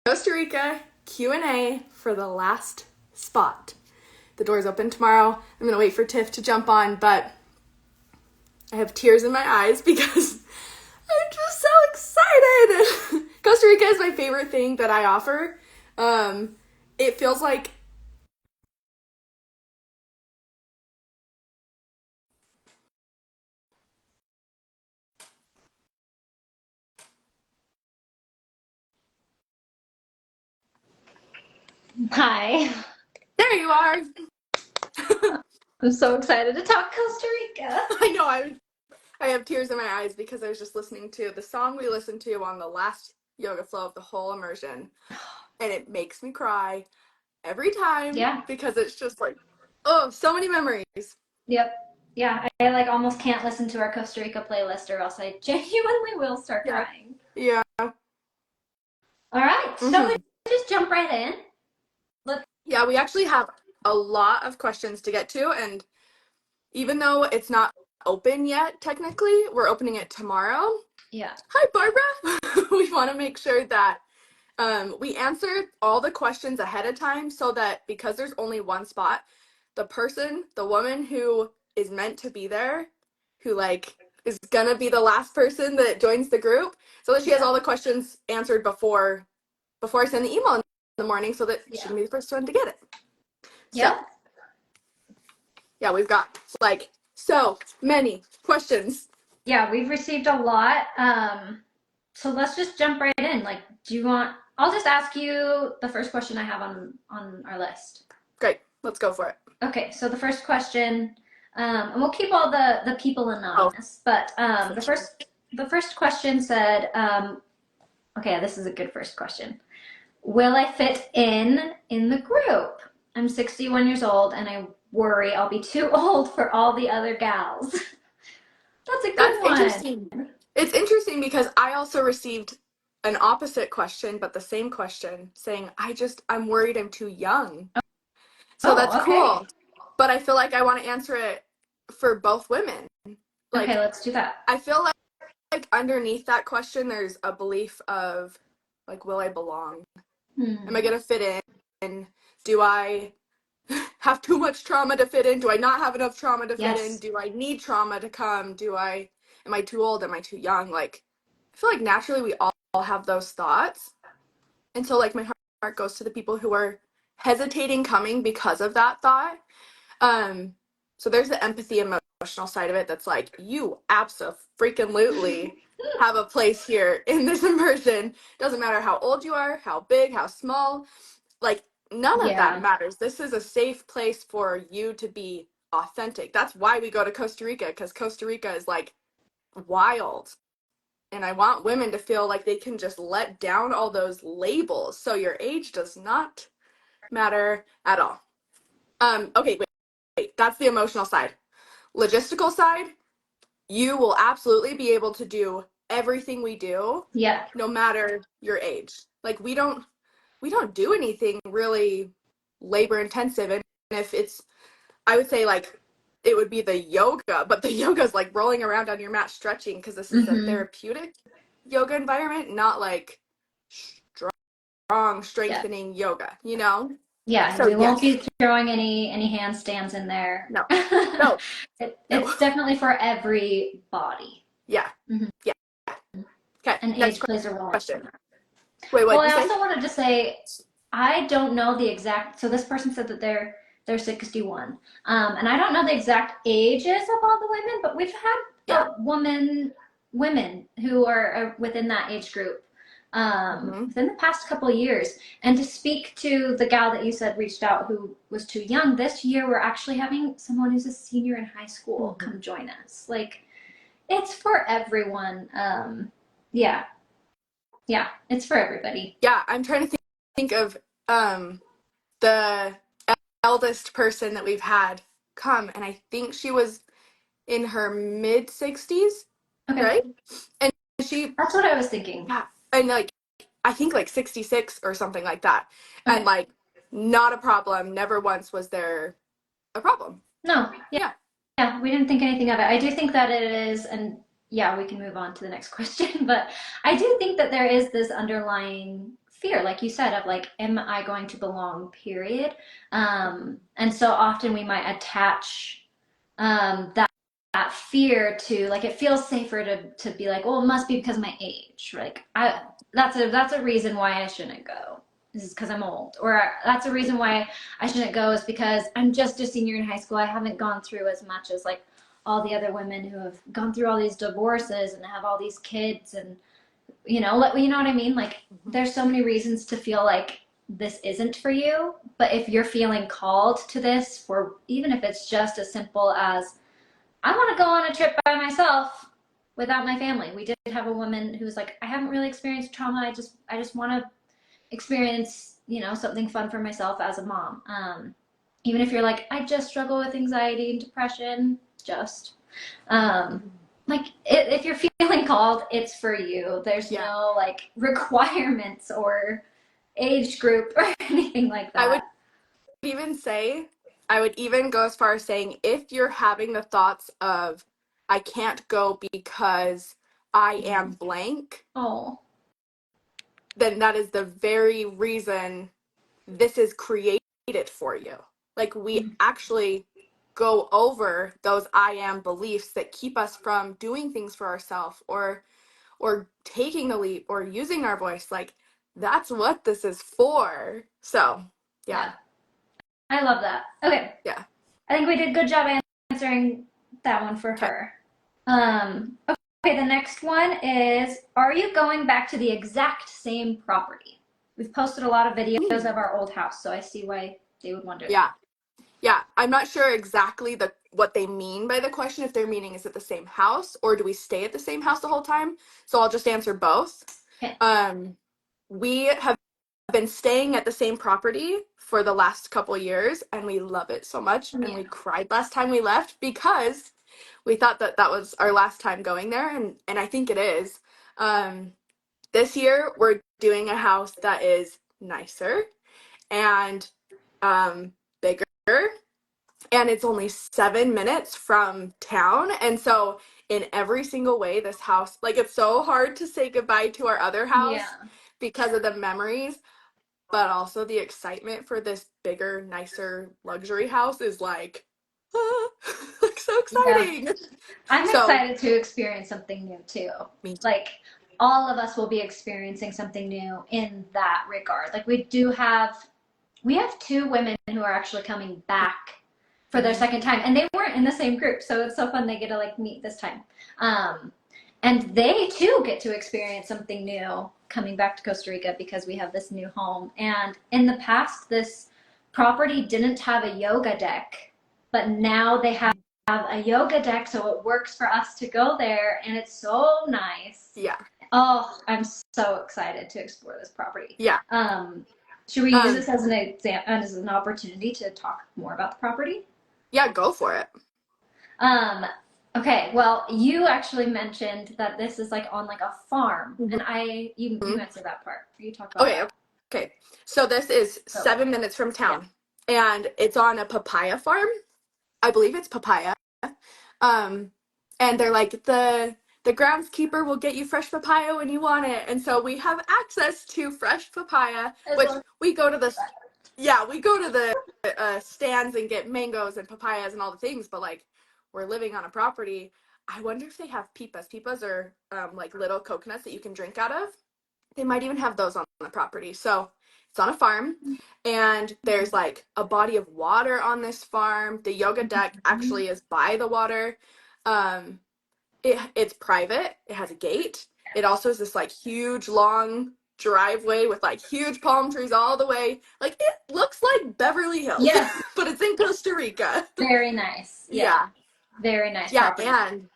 Costa Rica Q&A for the last spot. The door's open tomorrow. I'm going to wait for Tiff to jump on, but I have tears in my eyes because I'm just so excited. Costa Rica is my favorite thing that I offer. It feels like Hi. there you are. I'm so excited to talk Costa Rica. I know I have tears in my eyes because I was just listening to the song we listened to on the last yoga flow of the whole immersion, and it makes me cry every time Yeah. because it's just like, oh, so many memories. Yep. Yeah. I like almost can't listen to our Costa Rica playlist or else I genuinely will start Yeah. crying. Yeah. All right. So we just jump right in. Yeah, we actually have a lot of questions to get to, and even though it's not open yet, technically, we're opening it tomorrow. Yeah. Hi, Barbara. We want to make sure that we answer all the questions ahead of time so that because there's only one spot, the woman who is meant to be there, who like is gonna be the last person that joins the group, so that she has all the questions answered before I send the email in the morning so that she can be the first one to get it. So, Yep. yeah, we've got like so many questions. Yeah, we've received a lot. So let's just jump right in. Like, do you want I'll just ask you the first question I have on our list. Great, let's go for it. Okay, so the first question, and we'll keep all the people anonymous, but the first question said, okay, this is a good first question. Will I fit in the group? I'm 61 years old and I worry I'll be too old for all the other gals. That's a good That's one. interesting. It's interesting because I also received an opposite question, but the same question saying, I'm worried I'm too young. So that's Oh, okay. cool. But I feel like I want to answer it for both women. Okay, Like, let's do that. I feel like underneath that question, there's a belief of, like, will I belong? Am I going to fit in? Do I have too much trauma to fit in? Do I not have enough trauma to fit in? Yes. Do I need trauma to come? Am I too old? Am I too young? Like, I feel like naturally we all have those thoughts. And so, like, my heart goes to the people who are hesitating coming because of that thought. So there's the empathy emotional side of it that's like, you abso-freaking-lutely have a place here in this immersion. Doesn't matter how old you are, how big, how small. Like, none of that Yeah. matters. This is a safe place for you to be authentic. That's why we go to Costa Rica, because Costa Rica is like wild. And I want women to feel like they can just let down all those labels. So your age does not matter at all. Okay, wait. That's the emotional side. Logistical side, you will absolutely be able to do everything we do, Yeah. no matter your age. Like we don't do anything really labor intensive. And if it's, I would say like it would be the yoga, but the yoga is like rolling around on your mat stretching because this is a therapeutic yoga environment, not like strong strengthening yoga, you know? Yeah, So we won't yes. be throwing any handstands in there. No. No. No. It's definitely for every body. Yeah. Mhm. Yeah. Okay. And Next age plays a role in question. that. Wait, what Well, did I you say? also wanted to say I don't know the exact. So this person said that they're 61, and I don't know the exact ages of all the women, but we've had Yeah. women who are within that age group within the past couple of years. And to speak to the gal that you said reached out who was too young, this year we're actually having someone who's a senior in high school come join us. Like, it's for everyone. Yeah, yeah, it's for everybody. Yeah, I'm trying to think of the eldest person that we've had come, and I think she was in her mid 60s, Okay, right? And she, that's what I was thinking. yeah, and like I think like 66 or something like that, and Okay. like not a problem. Never once was there a problem. No, yeah, Yeah. yeah, we didn't think anything of it. I do think that it is, and yeah, we can move on to the next question, but I do think that there is this underlying fear, like you said, of like, am I going to belong, period. And so often we might attach that fear to, like, it feels safer to be like, well, it must be because of my age. Like, that's a reason why I shouldn't go. This is because I'm old. Or that's a reason why I shouldn't go is because I'm just a senior in high school. I haven't gone through as much as like all the other women who have gone through all these divorces and have all these kids, and you know what I mean? Like, there's so many reasons to feel like this isn't for you. But if you're feeling called to this, for even if it's just as simple as, I want to go on a trip by myself without my family. We did have a woman who was like, I haven't really experienced trauma. I just want to experience, something fun for myself as a mom. Even if you're like, I just struggle with anxiety and depression, just like, if you're feeling called, it's for you. There's no like requirements or age group or anything like I would that. even say, I would even go as far as saying, if you're having the thoughts of, I can't go because I am blank, Oh, then that is the very reason this is created for you. Like, we actually go over those I am beliefs that keep us from doing things for ourselves, or taking the leap, or using our voice. Like, that's what this is for. So, yeah. yeah. I love that. Okay. Yeah. I think we did a good job answering that one for Okay. her. Okay, the next one is, are you going back to the exact same property? We've posted a lot of videos of our old house, so I see why they would wonder that. Yeah. Yeah. I'm not sure exactly what they mean by the question. If they're meaning, is it the same house, or do we stay at the same house the whole time? So I'll just answer both. Okay. We have been staying at the same property for the last couple years, and we love it so much. And Yeah. we cried last time we left because we thought that was our last time going there, and I think it is. This year we're doing a house that is nicer and bigger, and it's only 7 minutes from town. And so in every single way, this house, like, it's so hard to say goodbye to our other house Yeah. because of the memories, but also the excitement for this bigger, nicer luxury house is like, ah, like, so Yeah. exciting. I'm So excited to experience something new too. me too. Like, all of us will be experiencing something new in that regard. Like, we have two women who are actually coming back for their second time, and they weren't in the same group, so it's so fun they get to like meet this time. And they too get to experience something new coming back to Costa Rica because we have this new home. And in the past, this property didn't have a yoga deck, but now they have a yoga deck, so it works for us to go there, and it's so nice. Yeah. Oh, I'm so excited to explore this property. Yeah. Should we use this as an as an opportunity to talk more about the property? Yeah, go for it. Um, okay, well, you actually mentioned that this is like on like a farm, and you answer that part. You talk about Okay, that. okay. So this is So 7 minutes from yeah, town, and it's on a papaya farm. I believe it's papaya. Um, and they're like, the groundskeeper will get you fresh papaya when you want it. And so we have access to fresh papaya, as which long we go to the, yeah, we go to the stands and get mangoes and papayas and all the things. But like, we're living on a property. I wonder if they have pipas. Pipas are like little coconuts that you can drink out of. They might even have those on the property. So it's on a farm, and there's like a body of water on this farm. The yoga deck as actually is by the water. Um, it's private. It has a gate. It also is this like huge long driveway with like huge palm trees all the way. Like, it looks like Beverly Hills, yes, but it's in Costa Rica. very nice. Yeah, Yeah. very nice Yeah, property.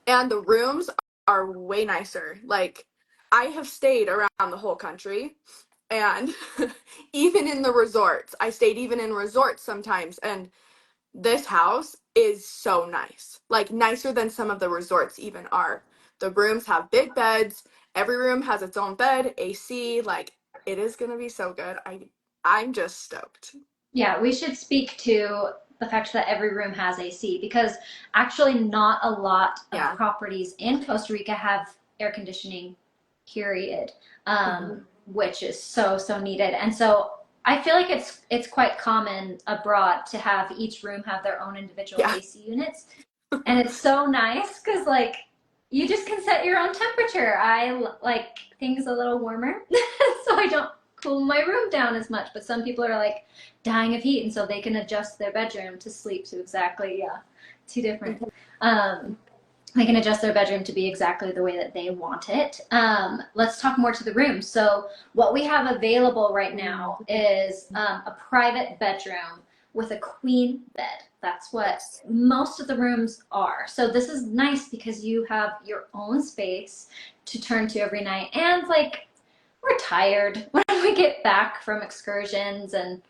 and the rooms are way nicer. Like, I have stayed around the whole country, and even in the resorts. I stayed even in resorts sometimes, and this house is so nice. Like, nicer than some of the resorts even are. The rooms have big beds. Every room has its own bed, AC. Like, it is going to be so good. I'm just stoked. Yeah, we should speak to the fact that every room has AC, because actually not a lot of Yeah. properties in Costa Rica have air conditioning, period. Mhm. which is so, so needed. And so I feel like it's quite common abroad to have each room have their own individual Yeah. AC units. And it's so nice because like you just can set your own temperature. I like things a little warmer, so I don't cool my room down as much. But some people are like dying of heat, and so they can adjust their bedroom to sleep to exactly, yeah, two different. Um, they can adjust their bedroom to be exactly the way that they want it. Let's talk more to the room. So what we have available right now is a private bedroom with a queen bed. That's what Yes. most of the rooms are. So this is nice because you have your own space to turn to every night. And like we're tired when we get back from excursions and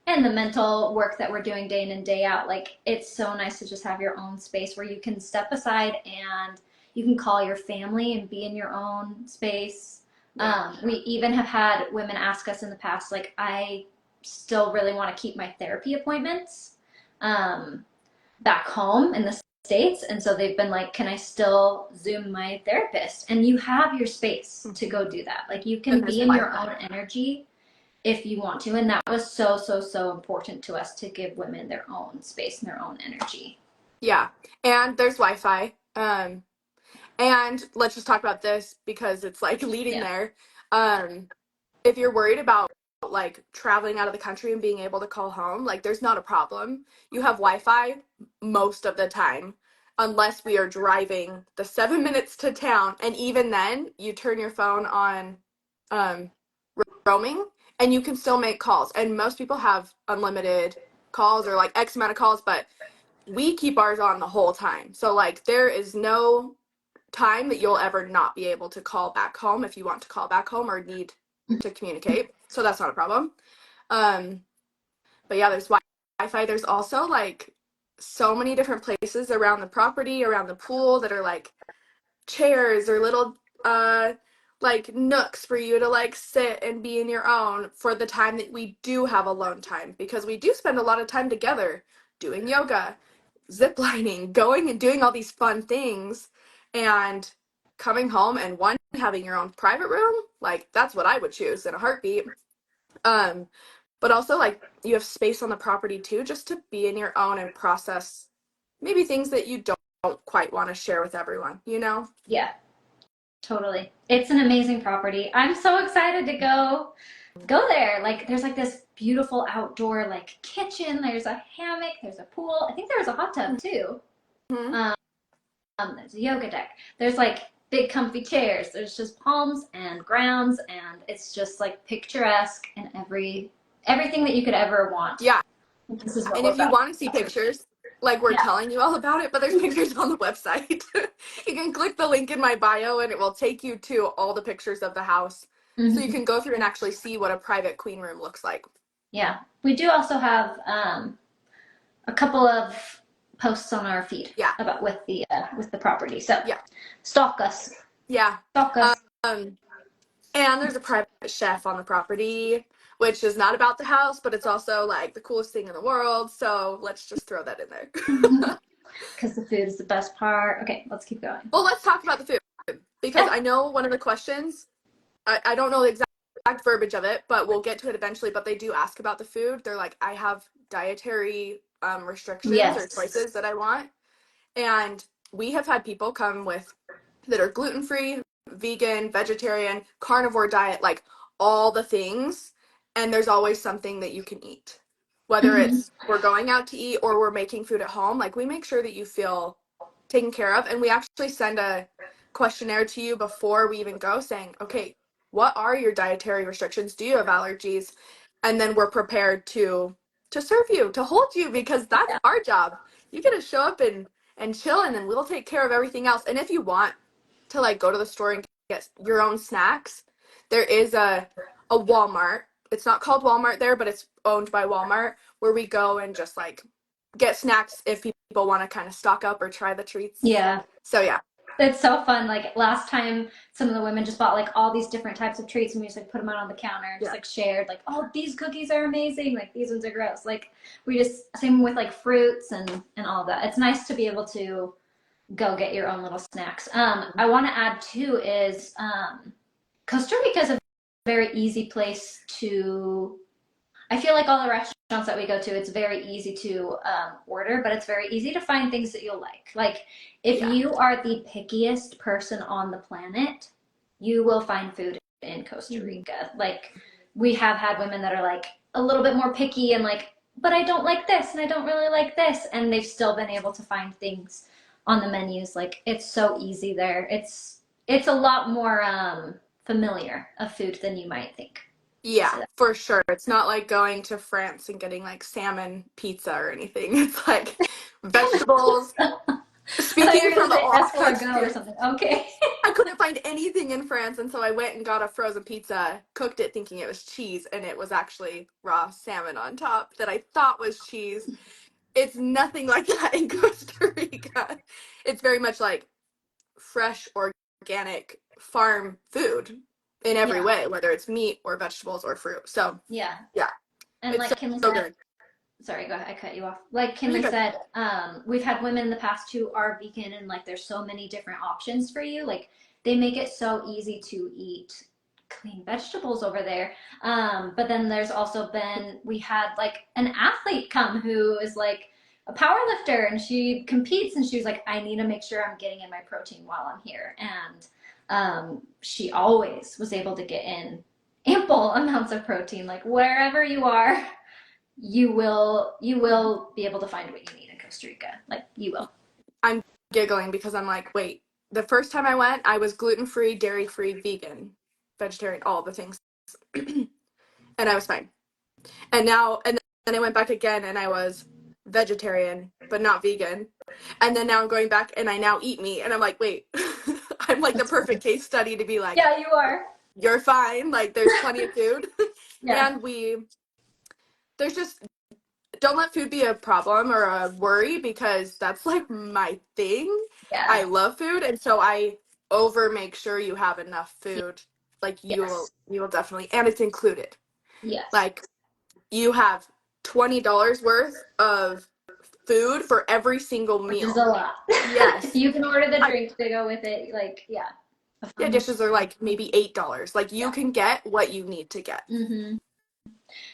the mental work that we're doing day in and day out. Like it's so nice to just have your own space where you can step aside and you can call your family and be in your own space. Yeah. We even have had women ask us in the past, like, I still really want to keep my therapy appointments back home in the States. And so they've been like, can I still Zoom my therapist? And you have your space to go do that. Like you can And there's be in your Wi-Fi. own energy if you want to. And that was so, so, so important to us to give women their own space and their own energy. Yeah. And there's Wi-Fi. And let's just talk about this because it's like leading Yeah. there. If you're worried about like traveling out of the country and being able to call home, like there's not a problem. You have Wi-Fi most of the time, unless we are driving the 7 minutes to town. And even then, you turn your phone on um, roaming and you can still make calls. And most people have unlimited calls or like X amount of calls, but we keep ours on the whole time. So like there is no time that you'll ever not be able to call back home if you want to call back home or need to communicate. So that's not a problem. Um, but yeah, there's Wi-Fi. There's also like so many different places around the property, around the pool that are like chairs or little like nooks for you to like sit and be in your own for the time that we do have alone time, because we do spend a lot of time together doing yoga, zip lining, going and doing all these fun things, and coming home and one having your own private room, like that's what I would choose in a heartbeat. um but also like you have space on the property too, just to be in your own and process maybe things that you don't quite want to share with everyone, you know? Yeah, totally. It's an amazing property. I'm so excited to go there. Like there's like this beautiful outdoor like kitchen. There's a hammock. There's a pool. I think there's a hot tub too. Mm-hmm. Um, there's a yoga deck. There's like big comfy chairs. There's just palms and grounds, and it's just like picturesque and everything that you could ever want. Yeah. This is what And we're if you about. want to see pictures, like we're Yeah. telling you all about it, but there's pictures on the website. You can click the link in my bio and it will take you to all the pictures of the house. So you Mm-hmm. can go through and actually see what a private queen room looks like. Yeah. We do also have a couple of posts on our feed Yeah. about with the property. So Yeah. stalk us. Yeah. Stalk us. Um, and there's a private chef on the property, which is not about the house, but it's also like the coolest thing in the world. So let's just throw that in there. Because the food is the best part. Okay, let's keep going. Well, let's talk about the food, because Yeah. I know one of the questions, I don't know the exact verbiage of it, but we'll get to it eventually. But they do ask about the food. They're like, I have dietary restrictions or Yes. choices that I want. And we have had people come with that are gluten free, vegan, vegetarian, carnivore diet, like all the things. And there's always something that you can eat. Whether Mm-hmm. it's we're going out to eat or we're making food at home, like we make sure that you feel taken care of. And we actually send a questionnaire to you before we even go saying, okay, what are your dietary restrictions? Do you have allergies? And then we're prepared to serve you, to hold you, because that's Yeah. our job. You get to show up and chill, and then we'll take care of everything else. And if you want to like go to the store and get your own snacks, there is a Walmart. It's not called Walmart there, but it's owned by Walmart, where we go and just like get snacks if people want to kind of stock up or try the treats. Yeah. So yeah. It's so fun. Like last time, some of the women just bought like all these different types of treats, and we just like put them out on the counter and just Yeah. like shared, like, oh, these cookies are amazing. Like these ones are gross. Like we just same with like fruits and all of that. It's nice to be able to go get your own little snacks. I want to add too is Costa Rica is a very easy place to, I feel like all the restaurants that we go to, it's very easy to order, but it's very easy to find things that you'll like. Like, if Yeah. you are the pickiest person on the planet, you will find food in Costa Rica. Like, we have had women that are like a little bit more picky and like, but I don't like this and I don't really like this. And they've still been able to find things on the menus. Like, it's so easy there. It's a lot more familiar of food than you might think. Yeah, for sure. It's not like going to France and getting like salmon pizza or anything. It's like vegetables. I thought you Speaking were going from to say awful escargot or experience, something. Okay. I couldn't find anything in France, and so I went and got a frozen pizza, cooked it thinking it was cheese, and it was actually raw salmon on top that I thought was cheese. It's nothing like that in Costa Rica. It's very much like fresh, organic farm food in every Yeah. way, whether it's meat or vegetables or fruit. So, Yeah. yeah, And it's like so, Kinley so said, good. sorry, go ahead, I cut you off. Like Really Kinley good. said, we've had women in the past who are vegan and like there's so many different options for you. Like they make it so easy to eat clean vegetables over there. But then there's also been, we had like an athlete come who is like a power lifter and she competes and she was like, I need to make sure I'm getting in my protein while I'm here. And she always was able to get in ample amounts of protein, like wherever you are you will be able to find what you need in Costa Rica. Like you will. I'm giggling because I'm like, wait, the first time I went, I was gluten-free, dairy-free, vegan, vegetarian, all the things. And I was fine. And then I went back again and I was vegetarian, but not vegan. And then now I'm going back and I now eat meat. And I'm like, wait, I'm like the That's perfect funny. case study to be like, Yeah, you are. you're fine. Like, there's plenty of food. Yeah. And there's just, don't let food be a problem or a worry because that's like my thing. Yeah. I love food. And so I over make sure you have enough food. Like, Yes. you will definitely, and it's included. Yes. Like, you have $20 worth of food for every single Which is a meal. lot. Yes. You can order the I, drink to go with it. Like, yeah. yeah, dishes are like maybe $8. Like you Yeah. can get what you need to get. Mm-hmm.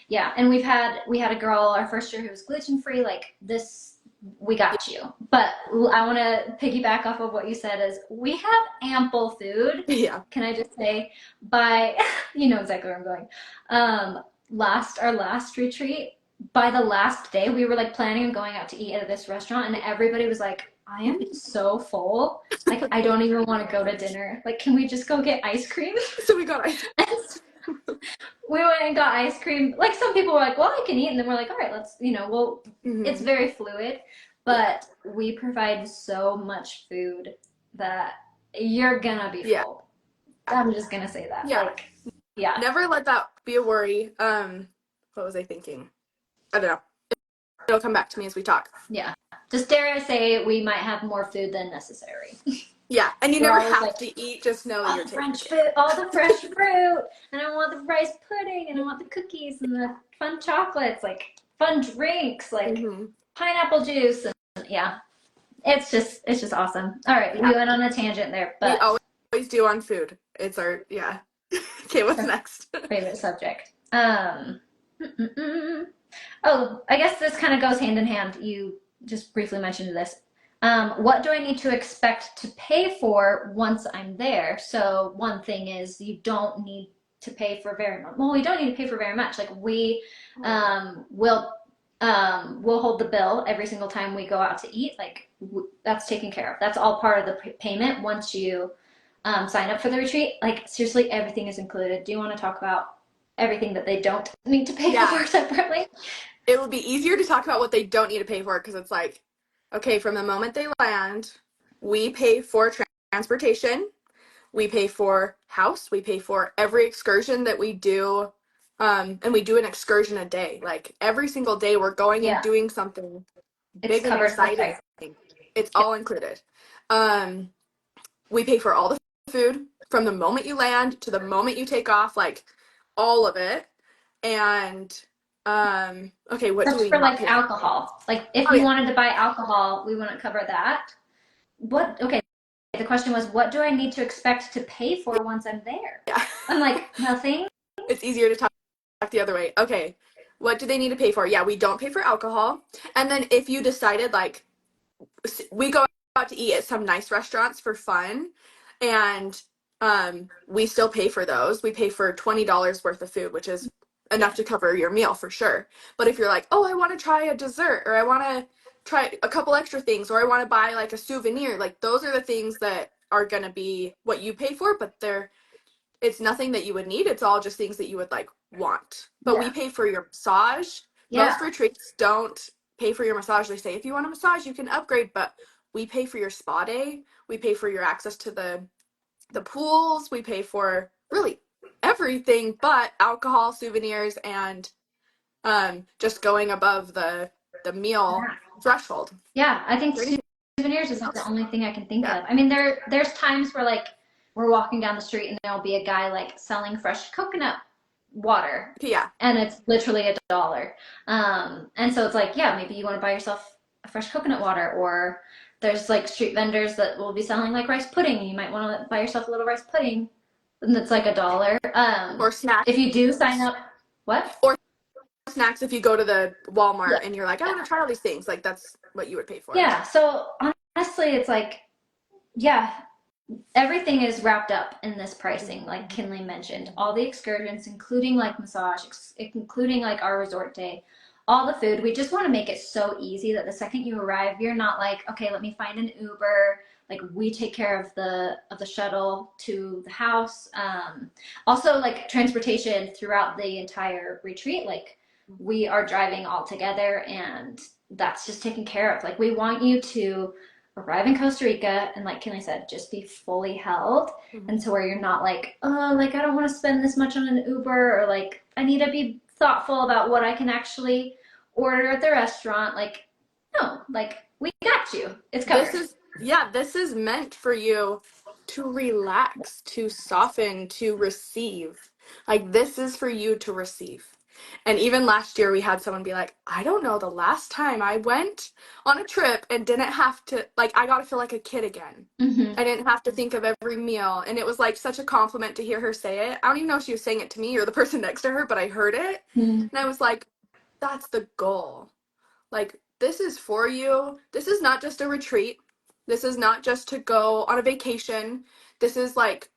Yeah. And we had a girl our first year who was gluten free. Like this, we got you. But I want to piggyback off of what you said is we have ample food. Yeah. Can I just say by you know exactly where I'm going. Our last retreat, by the last day, we were like planning on going out to eat at this restaurant, and everybody was like, I am so full. Like, I don't even want to go to dinner. Like, can we just go get ice cream? So we got ice. We went and got ice cream. Like, some people were like, well, I can eat. And then we're like, all right, it's very fluid. Yeah. But we provide so much food that you're gonna be Yeah. full. I'm just gonna say that. Yeah. Like, yeah. Never let that be a worry. What was I thinking? I don't know. It'll come back to me as we talk. Yeah. Just dare I say we might have more food than necessary. Yeah. And you We're never always have like, to eat, just know all you're the taking French care. food, all the fresh fruit, and I want the rice pudding, and I want the cookies and the fun chocolates, like fun drinks, like pineapple juice, and yeah, it's just awesome. All right, Yeah. we went on a tangent there, We but always do on food. It's our, yeah. Okay, what's next? favorite subject. Oh, I guess this kind of goes hand in hand. You just briefly mentioned this. What do I need to expect to pay for once I'm there? So one thing is you don't need to pay for very much. Well, we don't need to pay for very much. Like we we'll hold the bill every single time we go out to eat. Like that's taken care of. That's all part of the payment once you sign up for the retreat. Like seriously, everything is included. Do you want to talk about everything that they don't need to pay Yeah. for separately? It would be easier to talk about what they don't need to pay for because it's like, okay, from the moment they land, we pay for transportation, we pay for house, we pay for every excursion that we do, and we do an excursion a day. Like every single day, we're going and Yeah, doing something it's big and covered for exciting. price. It's Yep. all included. Um, we pay for all the food from the moment you land to the moment you take off, like all of it. And okay, what do Except we for not like pay for? alcohol. Like if Oh you yeah. wanted to buy alcohol, we wouldn't cover that. What? Okay. The question was, what do I need to expect to pay for once I'm there? Yeah. I'm like, nothing. It's easier to talk the other way. Okay. What do they need to pay for? Yeah, we don't pay for alcohol. And then if you decided like we go out to eat at some nice restaurants for fun and we still pay for those. We pay for $20 worth of food, which is enough to cover your meal for sure. But if you're like, oh, I want to try a dessert or I want to try a couple extra things or I want to buy like a souvenir, like those are the things that are going to be what you pay for, but it's nothing that you would need. It's all just things that you would like want. But we pay for your massage. Most retreats don't pay for your massage. They say if you want a massage, you can upgrade, but we pay for your spa day. We pay for your access to the pools. We pay for really everything but alcohol, souvenirs, and just going above the meal threshold. Yeah, I think souvenirs is the only thing I can think of. I mean, there's times where like we're walking down the street and there'll be a guy like selling fresh coconut water. Yeah. And it's literally $1. And so it's like, yeah, maybe you want to buy yourself a fresh coconut water, or there's like street vendors that will be selling like rice pudding. You might want to buy yourself a little rice pudding, and it's like $1. Or snacks. If you do sign up, what? Or snacks if you go to the Walmart and you're like, I want to try all these things. Like that's what you would pay for. Yeah. So honestly, it's like, yeah, everything is wrapped up in this pricing, like Kinley mentioned. All the excursions, including like massage, including like our resort day, all the food. We just want to make it so easy that the second you arrive, you're not like, okay, let me find an Uber. Like we take care of the shuttle to the house. Also, like transportation throughout the entire retreat. Like we are driving all together, and that's just taken care of. Like we want you to arrive in Costa Rica and, like Kinley said, just be fully held. And so where you're not like, oh, like I don't want to spend this much on an Uber, or like I need to be thoughtful about what I can actually order at the restaurant. Like, no, like we got you. It's covered. This is meant for you to relax, to soften, to receive. Like this is for you to receive. And even last year we had someone be like, I don't know the last time I went on a trip and didn't have to, like, I got to feel like a kid again. I didn't have to think of every meal. And it was like such a compliment to hear her say it. I don't even know if she was saying it to me or the person next to her, but I heard it. And I was like, that's the goal. Like, this is for you. This is not just a retreat. This is not just to go on a vacation. This is like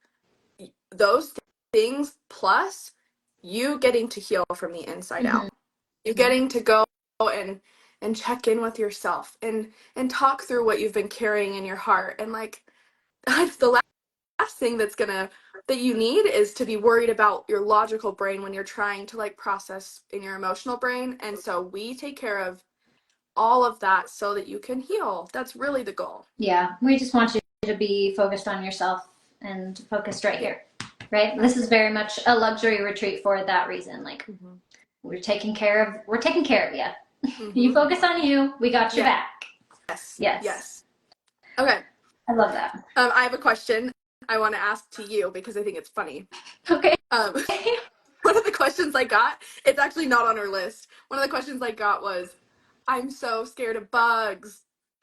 those things plus you getting to heal from the inside out. You getting to go and check in with yourself and talk through what you've been carrying in your heart. And like the last thing that you need is to be worried about your logical brain when you're trying to like process in your emotional brain. And so we take care of all of that so that you can heal. That's really the goal. Yeah, we just want you to be focused on yourself and focused right here. Right? This is very much a luxury retreat for that reason. Like we're taking care of you. You focus on you, we got your back. Yes. Okay. I love that. I have a question I want to ask to you because I think it's funny. Okay. One of the questions I got, it's actually not on our list. One of the questions I got was, I'm so scared of bugs.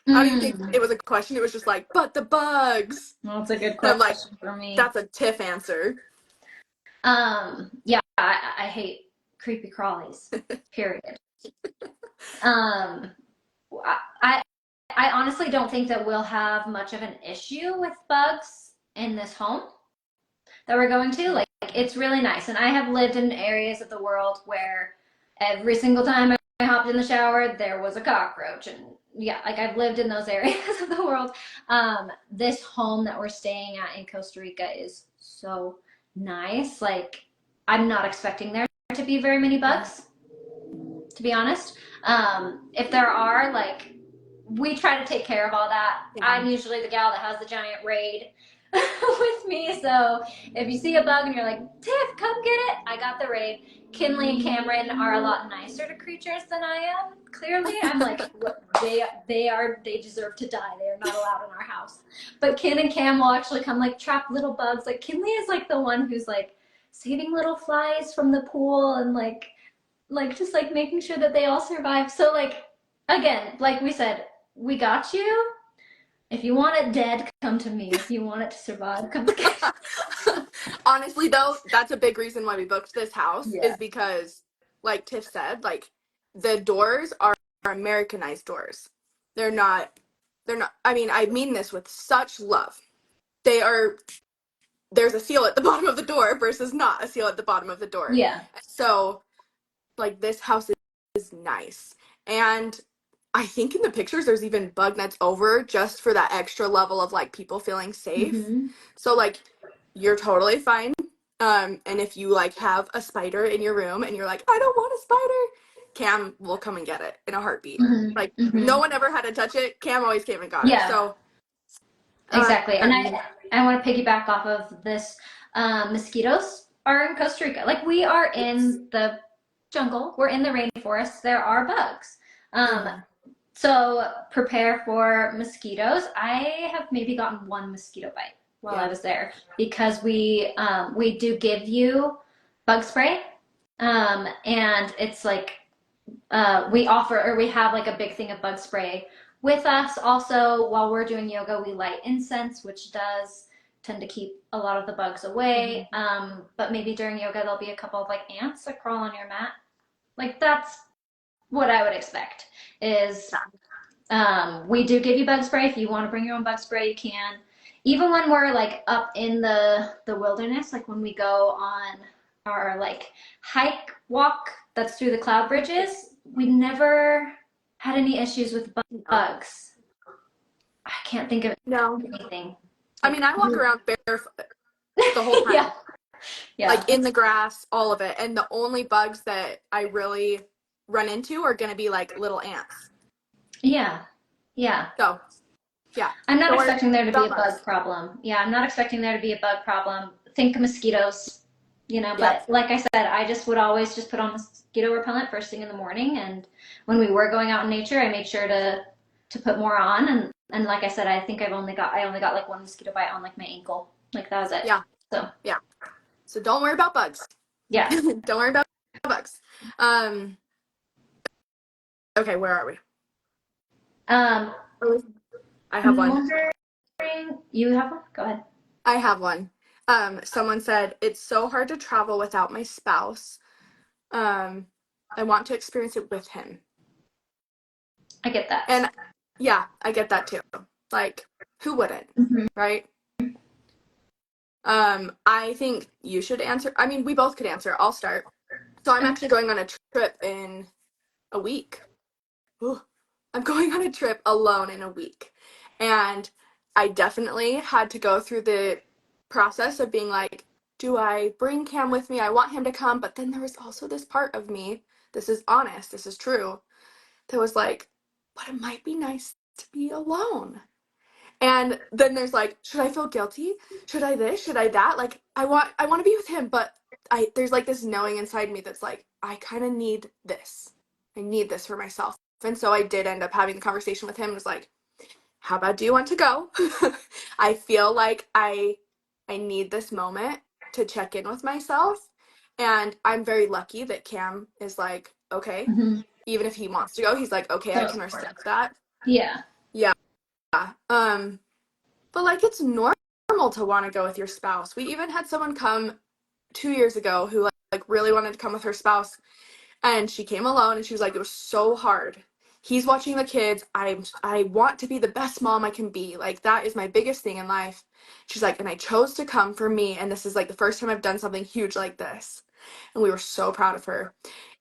I don't even think it was a question. It was just like, but the bugs. Well, that's a good question for me. That's a Tiff answer. Yeah, I hate creepy crawlies, period. I honestly don't think that we'll have much of an issue with bugs in this home that we're going to. Like, it's really nice. And I have lived in areas of the world where every single time I hopped in the shower, there was a cockroach. And yeah, like I've lived in those areas of the world. This home that we're staying at in Costa Rica is so nice. Like, I'm not expecting there to be very many bugs, to be honest. If there are, like, we try to take care of all that. I'm usually the gal that has the giant raid with me. So if you see a bug and you're like, Tiff, come get it, I got the raid. Kinley and Cameron are a lot nicer to creatures than I am. Clearly, I'm like, they deserve to die. They are not allowed in our house. But Kin and Cam will actually come like trap little bugs. Like Kinley is like the one who's like saving little flies from the pool and like just like making sure that they all survive. So like, again, like we said, we got you. If you want it dead, come to me. If you want it to survive, come to me. Honestly, though, that's a big reason why we booked this house Yeah. is because, like Tiff said, like the doors are Americanized doors. They're not. They're not. I mean, I mean this with such love. They are. There's a seal at the bottom of the door versus not a seal at the bottom of the door. Yeah. So, like, this house is nice, and I think in the pictures there's even bug nets over just for that extra level of like people feeling safe. Mm-hmm. So like you're totally fine. And if you like have a spider in your room and you're like, I don't want a spider, Cam will come and get it in a heartbeat. Like Mm-hmm. no Mm-hmm. one ever had to touch it. Cam always came and got it. Yeah. So Exactly. And um I want to piggyback off of this. Mosquitoes are in Costa Rica. Like we are in the jungle. We're in the rainforest. There are bugs. Um, mhm. so prepare for mosquitoes. I have maybe gotten one mosquito bite while I Yeah. was there because we do give you bug spray. And it's like we offer or we have like a big thing of bug spray with us. Also, while we're doing yoga, we light incense, which does tend to keep a lot of the bugs away. Mhm. But maybe during yoga, there'll be a couple of like ants that crawl on your mat. Like that's what I would expect. Is we do give you bug spray. If you want to bring your own bug spray, you can. Even when we're like up in the wilderness, like when we go on our like hike walk that's through the cloud bridges, we never had any issues with No. bugs. I can't think of No. anything. I Like mean, I walk around barefoot the whole yeah, time. yeah, Like in the grass, all of it. And the only bugs that I really run into are going to be like little ants. yeah, yeah. So, yeah. I'm not Don't worry expecting there to be about a bug bugs. problem. Yeah, I'm not expecting there to be a bug problem. Think mosquitoes, Yep. but like I said, I just would always just put on mosquito repellent first thing in the morning. And when we were going out in nature, I made sure to put more on. And like I said, I think I only got like one mosquito bite on like my ankle. Like that was it. Yeah. So Yeah. So don't worry about bugs. yeah. Don't worry about bugs. Um, okay, where are we? Um, I have I'm one. wondering, you have one? Go ahead. I have one. Someone said, it's so hard to travel without my spouse. Um, I want to experience it with him. I get that. And yeah, I get that too. Like, who wouldn't? Mm-hmm. Right? I think you should answer. I mean, we both could answer. I'll start. So I'm actually going on a trip in a week. Ooh, I'm going on a trip alone in a week. And I definitely had to go through the process of being like, do I bring Cam with me? I want him to come. But then there was also this part of me, this is honest, this is true, that was like, but it might be nice to be alone. And then there's like, should I feel guilty? Should I this? Should I that? Like I want to be with him, but I there's like this knowing inside me that's like, I kind of need this. I need this for myself. And so I did end up having the conversation with him and was like, how about do you want to go? I feel like I need this moment to check in with myself. And I'm very lucky that Cam is like, okay, Mm-hmm. even if he wants to go, he's like, okay, I So can respect that. yeah. Yeah. Um, but like it's normal to want to go with your spouse. We even had someone come 2 years ago who like really wanted to come with her spouse, and she came alone and she was like, it was so hard. He's watching the kids. I want to be the best mom I can be. Like that is my biggest thing in life. She's like, and I chose to come for me, and this is like the first time I've done something huge like this. And we were so proud of her.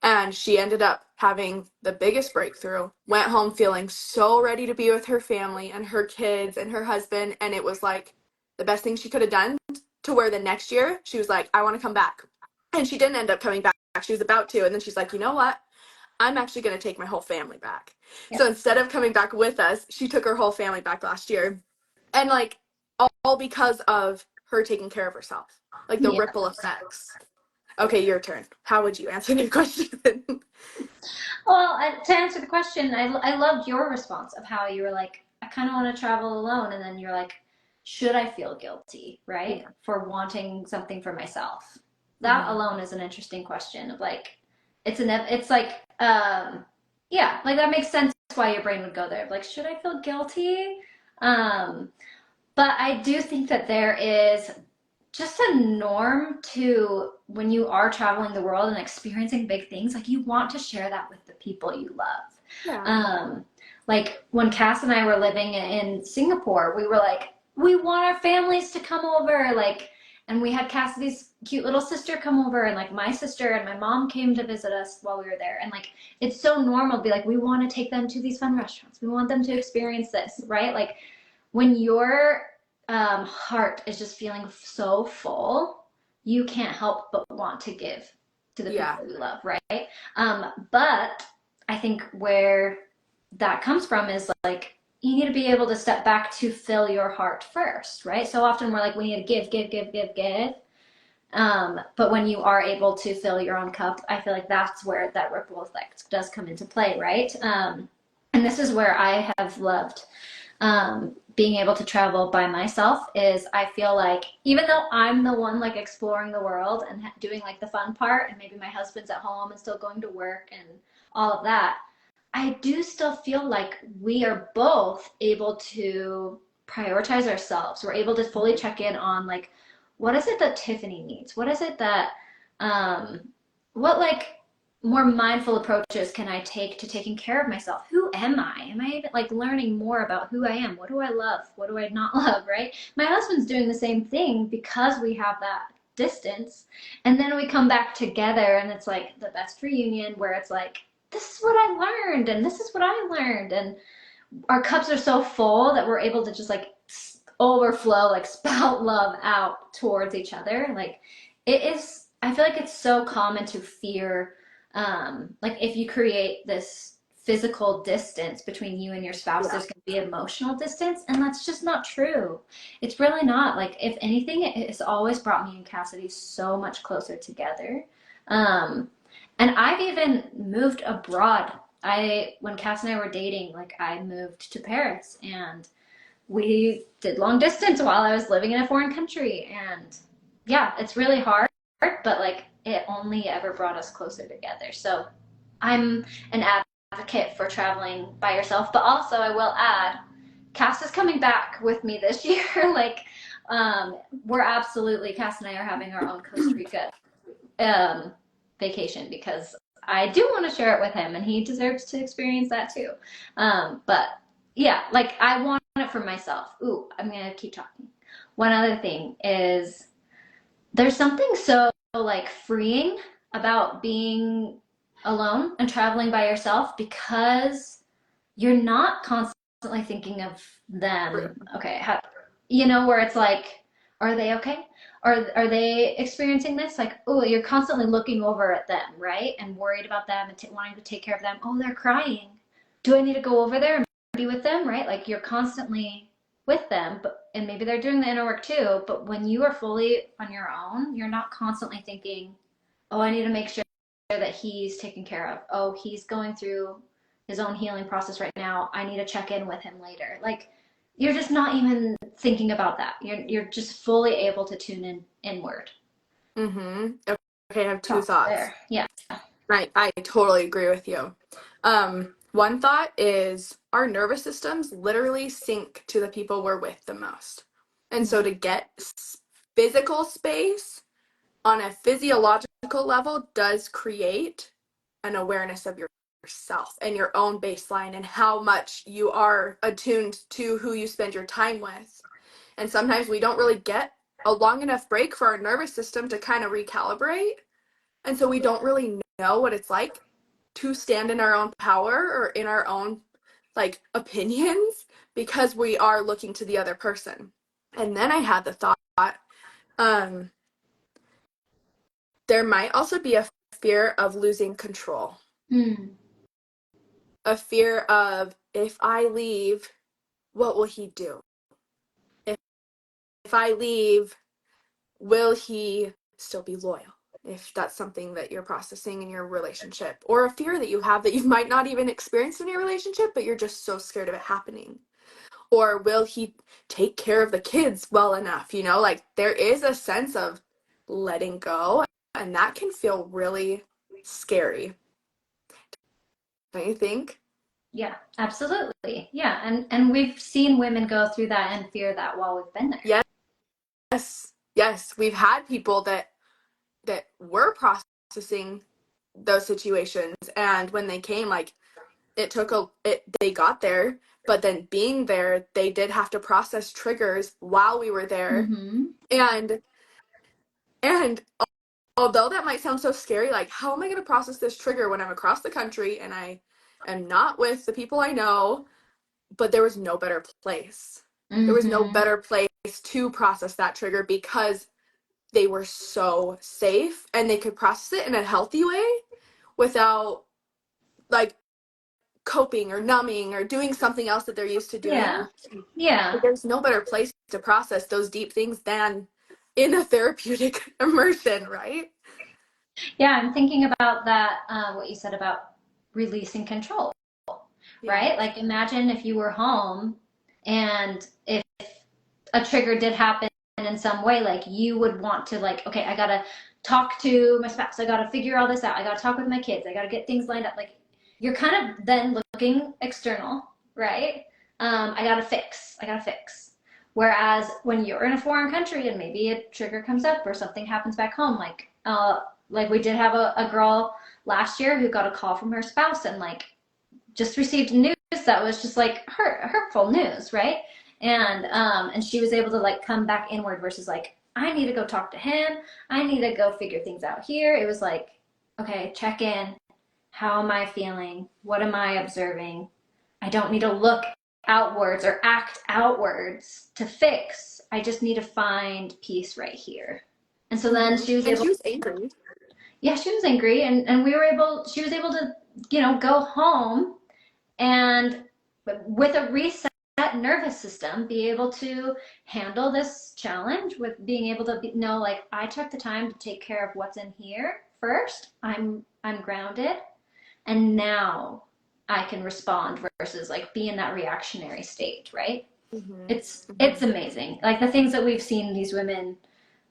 And she ended up having the biggest breakthrough, went home feeling so ready to be with her family and her kids and her husband. And it was like the best thing she could have done, to where the next year she was like, I want to come back. And she didn't end up coming back. She was about to. And then she's like, you know what? I'm actually going to take my whole family back. Yeah. So instead of coming back with us, she took her whole family back last year. And like all because of her taking care of herself, like the Yeah. ripple effects. Okay, your turn. How would you answer the question? Well, to answer the question, I loved your response of how you were like, I kind of want to travel alone. And then you're like, should I feel guilty, right? Yeah. For wanting something for myself? That Mm-hmm. alone is an interesting question of like, it's like, yeah, like that makes sense why your brain would go there. Like, should I feel guilty? Um, but I do think that there is just a norm to when you are traveling the world and experiencing big things, like you want to share that with the people you love. Yeah. Um, like when Cass and I were living in Singapore, we were like, we want our families to come over, like, and we had Cassidy's cute little sister come over, and like my sister and my mom came to visit us while we were there, and like it's so normal to be like, we want to take them to these fun restaurants, we want them to experience this, right? Like when your heart is just feeling so full, you can't help but want to give to the Yeah. people you love, right? But I think where that comes from is like you need to be able to step back to fill your heart first, right? So often we're like, we need to give, give, give, give, give. But when you are able to fill your own cup, I feel like that's where that ripple effect does come into play, right? And this is where I have loved being able to travel by myself is I feel like even though I'm the one like exploring the world and doing like the fun part, and maybe my husband's at home and still going to work and all of that, I do still feel like we are both able to prioritize ourselves. We're able to fully check in on like, what is it that Tiffany needs? What is it that, um, what like more mindful approaches can I take to taking care of myself? Who am I? Am I even like learning more about who I am? What do I love? What do I not love? Right? My husband's doing the same thing because we have that distance. And then we come back together and it's like the best reunion where it's like, this is what I learned and this is what I learned. And our cups are so full that we're able to just like overflow, like spout love out towards each other. Like it is, I feel like it's so common to fear, like if you create this physical distance between you and your spouse, Yeah. there's going to be emotional distance, and that's just not true. It's really not. Like if anything, it has always brought me and Cassidy so much closer together. Um, and I've even moved abroad. When Cass and I were dating, like I moved to Paris and we did long distance while I was living in a foreign country. And yeah, it's really hard, but like it only ever brought us closer together. So I'm an advocate for traveling by yourself, but also I will add, Cass is coming back with me this year. Like, we're absolutely, Cass and I are having our own Costa Rica um, vacation because I do want to share it with him and he deserves to experience that too. But yeah, like I want it for myself. Ooh, I'm gonna keep talking. One other thing is there's something so like freeing about being alone and traveling by yourself because you're not constantly thinking of True. them. Okay, where it's like, are they okay? Are they experiencing this? Like, oh, you're constantly looking over at them, right? And worried about them and wanting to take care of them. Oh, they're crying. Do I need to go over there and be with them, right? Like you're constantly with them, but and maybe they're doing the inner work too. But when you are fully on your own, you're not constantly thinking, oh, I need to make sure that he's taken care of. Oh, he's going through his own healing process right now. I need to check in with him later. Like you're just not even thinking about that. You're just fully able to tune in inward. Mm-hmm. Okay, I have two Stop thoughts. there. Yeah. Right, I totally agree with you. One thought is our nervous systems literally sync to the people we're with the most. And so to get physical space on a physiological level does create an awareness of yourself and your own baseline and how much you are attuned to who you spend your time with. And sometimes we don't really get a long enough break for our nervous system to kind of recalibrate. And so we don't really know what it's like to stand in our own power or in our own like opinions because we are looking to the other person. And then I had the thought, um, there might also be a fear of losing control, Mm. a fear of if I leave, what will he do? If, if I leave, will he still be loyal? If that's something that you're processing in your relationship, or a fear that you have that you might not even experience in your relationship, but you're just so scared of it happening. Or will he take care of the kids well enough? Like there is a sense of letting go, and that can feel really scary, don't you think? Yeah, absolutely. Yeah, and we've seen women go through that and fear that while we've been there. Yes, yes, we've had people that were processing those situations, and when they came, like it took they got there, but then being there, they did have to process triggers while we were there. Mm-hmm. And and although that might sound so scary, like how am I going to process this trigger when I'm across the country and I am not with the people I know? But there was no better place. There was no Mm-hmm. better place to process that trigger because they were so safe and they could process it in a healthy way without like coping or numbing or doing something else that they're used to doing. Yeah. Yeah. But there's no better place to process those deep things than in a therapeutic immersion, right? Yeah, I'm thinking about that, what you said about releasing control, Yeah. right? Like imagine if you were home and if a trigger did happen in some way, like you would want to like, okay, I gotta talk to my spouse. I gotta figure all this out. I gotta talk with my kids. I gotta get things lined up. Like you're kind of then looking external, right? I gotta fix. I gotta fix. Whereas when you're in a foreign country and maybe a trigger comes up or something happens back home, like we did have a girl last year who got a call from her spouse and like just received news that was just like hurtful news, right? And she was able to like come back inward versus like I need to go talk to him. I need to go figure things out here. It was like, okay, check in. How am I feeling? What am I observing? I don't need to look outwards or act outwards to fix. I just need to find peace right here. And so then she was And able, she was angry. yeah, she was angry, and she was able to, go home and with a reset nervous system be able to handle this challenge with being able to know like I took the time to take care of what's in here first. I'm grounded, and now I can respond versus like be in that reactionary state, right? Mm-hmm. It's amazing. Like the things that we've seen these women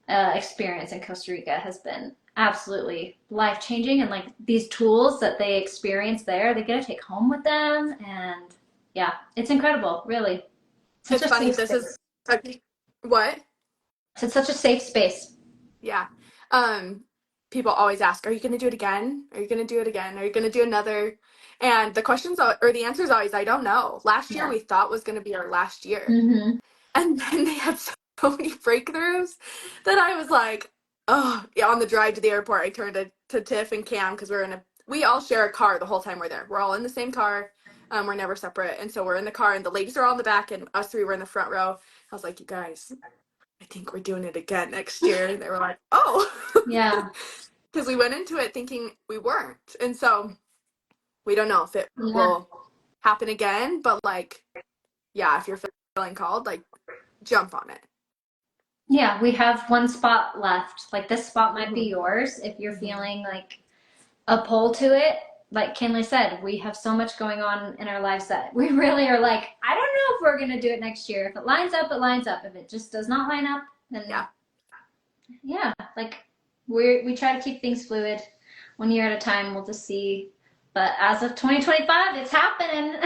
experience in Costa Rica has been absolutely life changing. And like these tools that they experience there, they get to take home with them. And yeah, it's incredible, really. Such It's a funny. safe This is space. what? It's such a safe space. Yeah. Um, People always ask, "Are you going to do it again? Are you going to do it again? Are you going to do another?" And the or the answer is always, "I don't know." Last year Yeah. we thought was going to be our last year, Mm-hmm. and then they had so many breakthroughs that I was like, "Oh!" Yeah, on the drive to the airport, I turned to Tiff and Cam because we all share a car the whole time we're there. We're all in the same car. We're never separate, and so we're in the car, and the ladies are all in the back, and us three were in the front row. I was like, "You guys, I think we're doing it again next year." And they were like, "Oh." Yeah. Because we went into it thinking we weren't. And so we don't know if it Yeah. will happen again, but like, yeah, if you're feeling called, like, jump on it. Yeah. We have one spot left. Like this spot might be Mm-hmm. yours if you're Mm-hmm. feeling like a pull to it. Like Kinley said, we have so much going on in our lives that we really are like, I don't know if we're going to do it next year. If it lines up, it lines up. If it just does not line up, then Yeah. yeah, like we try to keep things fluid. 1 year at a time, we'll just see. But as of 2025, it's happening.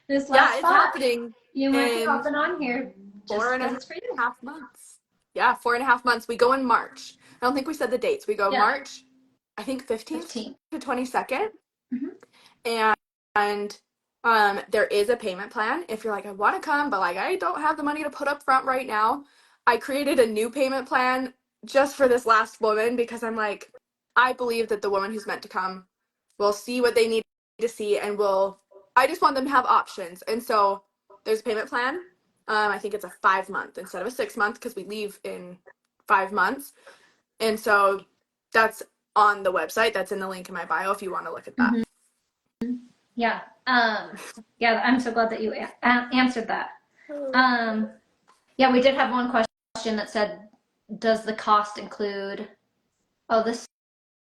This Yeah, last it's spot, happening you might be in hopping on here just four and because a it's for you. half months. Yeah, 4.5 months. We go in March. I don't think we said the dates. We go Yeah, March, I think 15th 15. to 22nd. Mm-hmm. And there is a payment plan if you're like, I want to come, but like I don't have the money to put up front right now. I created a new payment plan just for this last woman because I'm like, I believe that the woman who's meant to come will see what they need to see and will, I just want them to have options. And so there's a payment plan. I think it's a 5 month instead of a 6 month because we leave in 5 months. And so that's on the website. That's in the link in my bio if you want to look at that. Mm-hmm. Yeah. Yeah, I'm so glad that you answered that. Um, yeah, we did have one question that said, does the cost include, oh, this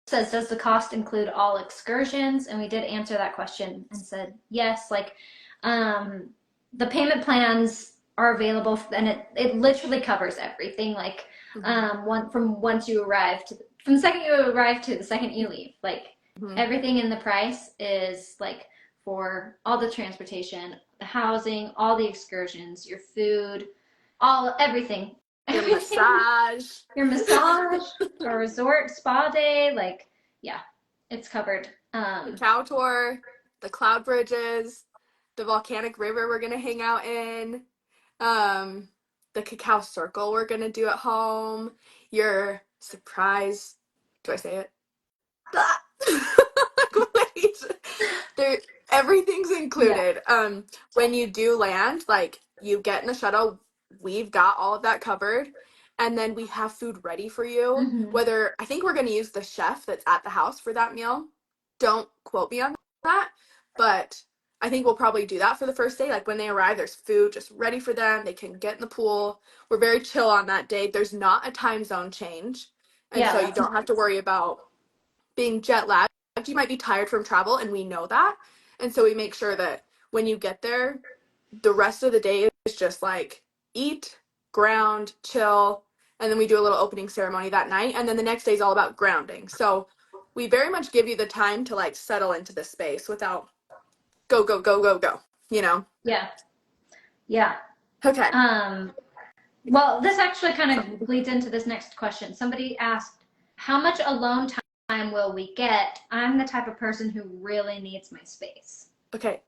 says, does the cost include all excursions? And we did answer that question and said, yes, like, the payment plans are available and it literally covers everything. Like, from once you arrive from the second you arrive to the second you leave, like Mm-hmm. everything in the price is like for all the transportation, the housing, all the excursions, your food, all everything. Your Everything. massage. Your massage, a resort spa day, like yeah, it's covered. The cow tour, the cloud bridges, the volcanic river we're gonna hang out in, um, the cacao circle we're gonna do at home, your surprise, do I say it? Wait. There, everything's Yeah. included. When you do land, like you get in the shuttle, we've got all of that covered, and then we have food ready for you. Mm-hmm. Whether I think we're gonna use the chef that's at the house for that meal. Don't quote me on that, but I think we'll probably do that for the first day. Like when they arrive, there's food just ready for them. They can get in the pool. We're very chill on that day. There's not a time zone change, and Yeah, so you don't have to worry about being jet lagged. You might be tired from travel, and we know that. And so we make sure that when you get there, the rest of the day is just like eat, ground, chill, and then we do a little opening ceremony that night. And then the next day is all about grounding. So we very much give you the time to like settle into the space without go, go, go, go, go, you know? yeah, yeah. Okay. Well, this actually kind of leads into this next question. Somebody asked, how much alone time will we get? I'm the type of person who really needs my space. Okay.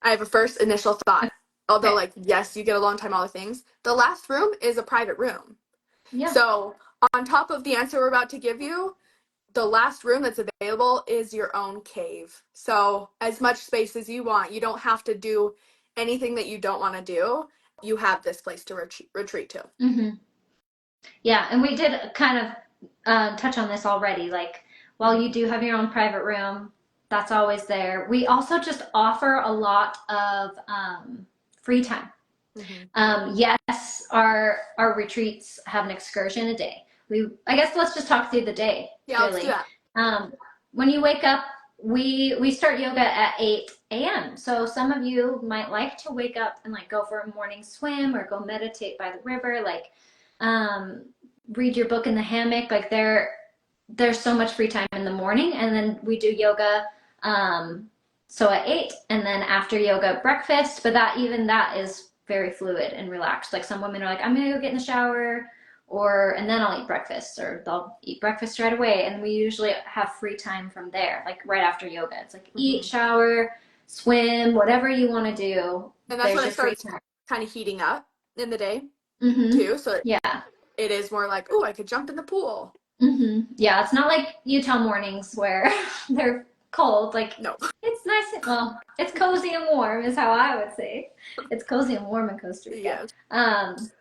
I have a first initial thought. Although, Okay. like, yes, you get a long time, all the things. The last room is a private room. Yeah. So, on top of the answer we're about to give you, the last room that's available is your own cave. So, as much space as you want. You don't have to do anything that you don't want to do. You have this place to retreat to. Mm-hmm. Yeah, and we did kind of touch on this already. Like, while you do have your own private room, that's always there. We also just offer a lot of free time. Yes, our retreats have an excursion a day. I guess let's just talk through the day. Yeah, let's do Really, that. when you wake up, we start yoga at 8 a.m. So some of you might like to wake up and like go for a morning swim or go meditate by the river, like read your book in the hammock. Like there's so much free time in the morning, and then we do yoga. So at 8, and then after yoga, breakfast. But that is very fluid and relaxed. Like some women are like, I'm gonna go get in the shower, and then I'll eat breakfast, or they'll eat breakfast right away. And we usually have free time from there, like right after yoga. It's like eat, shower, swim, whatever you want to do. And that's There's when your it free starts time. kind of heating up in the day, Mm-hmm. too. So Yeah. it is more like, oh, I could jump in the pool. Mm-hmm. Yeah, it's not like Utah mornings where they're cold. Like No. it's nice. Well, it's cozy and warm is how I would say. It's cozy and warm in Costa Rica. Yes.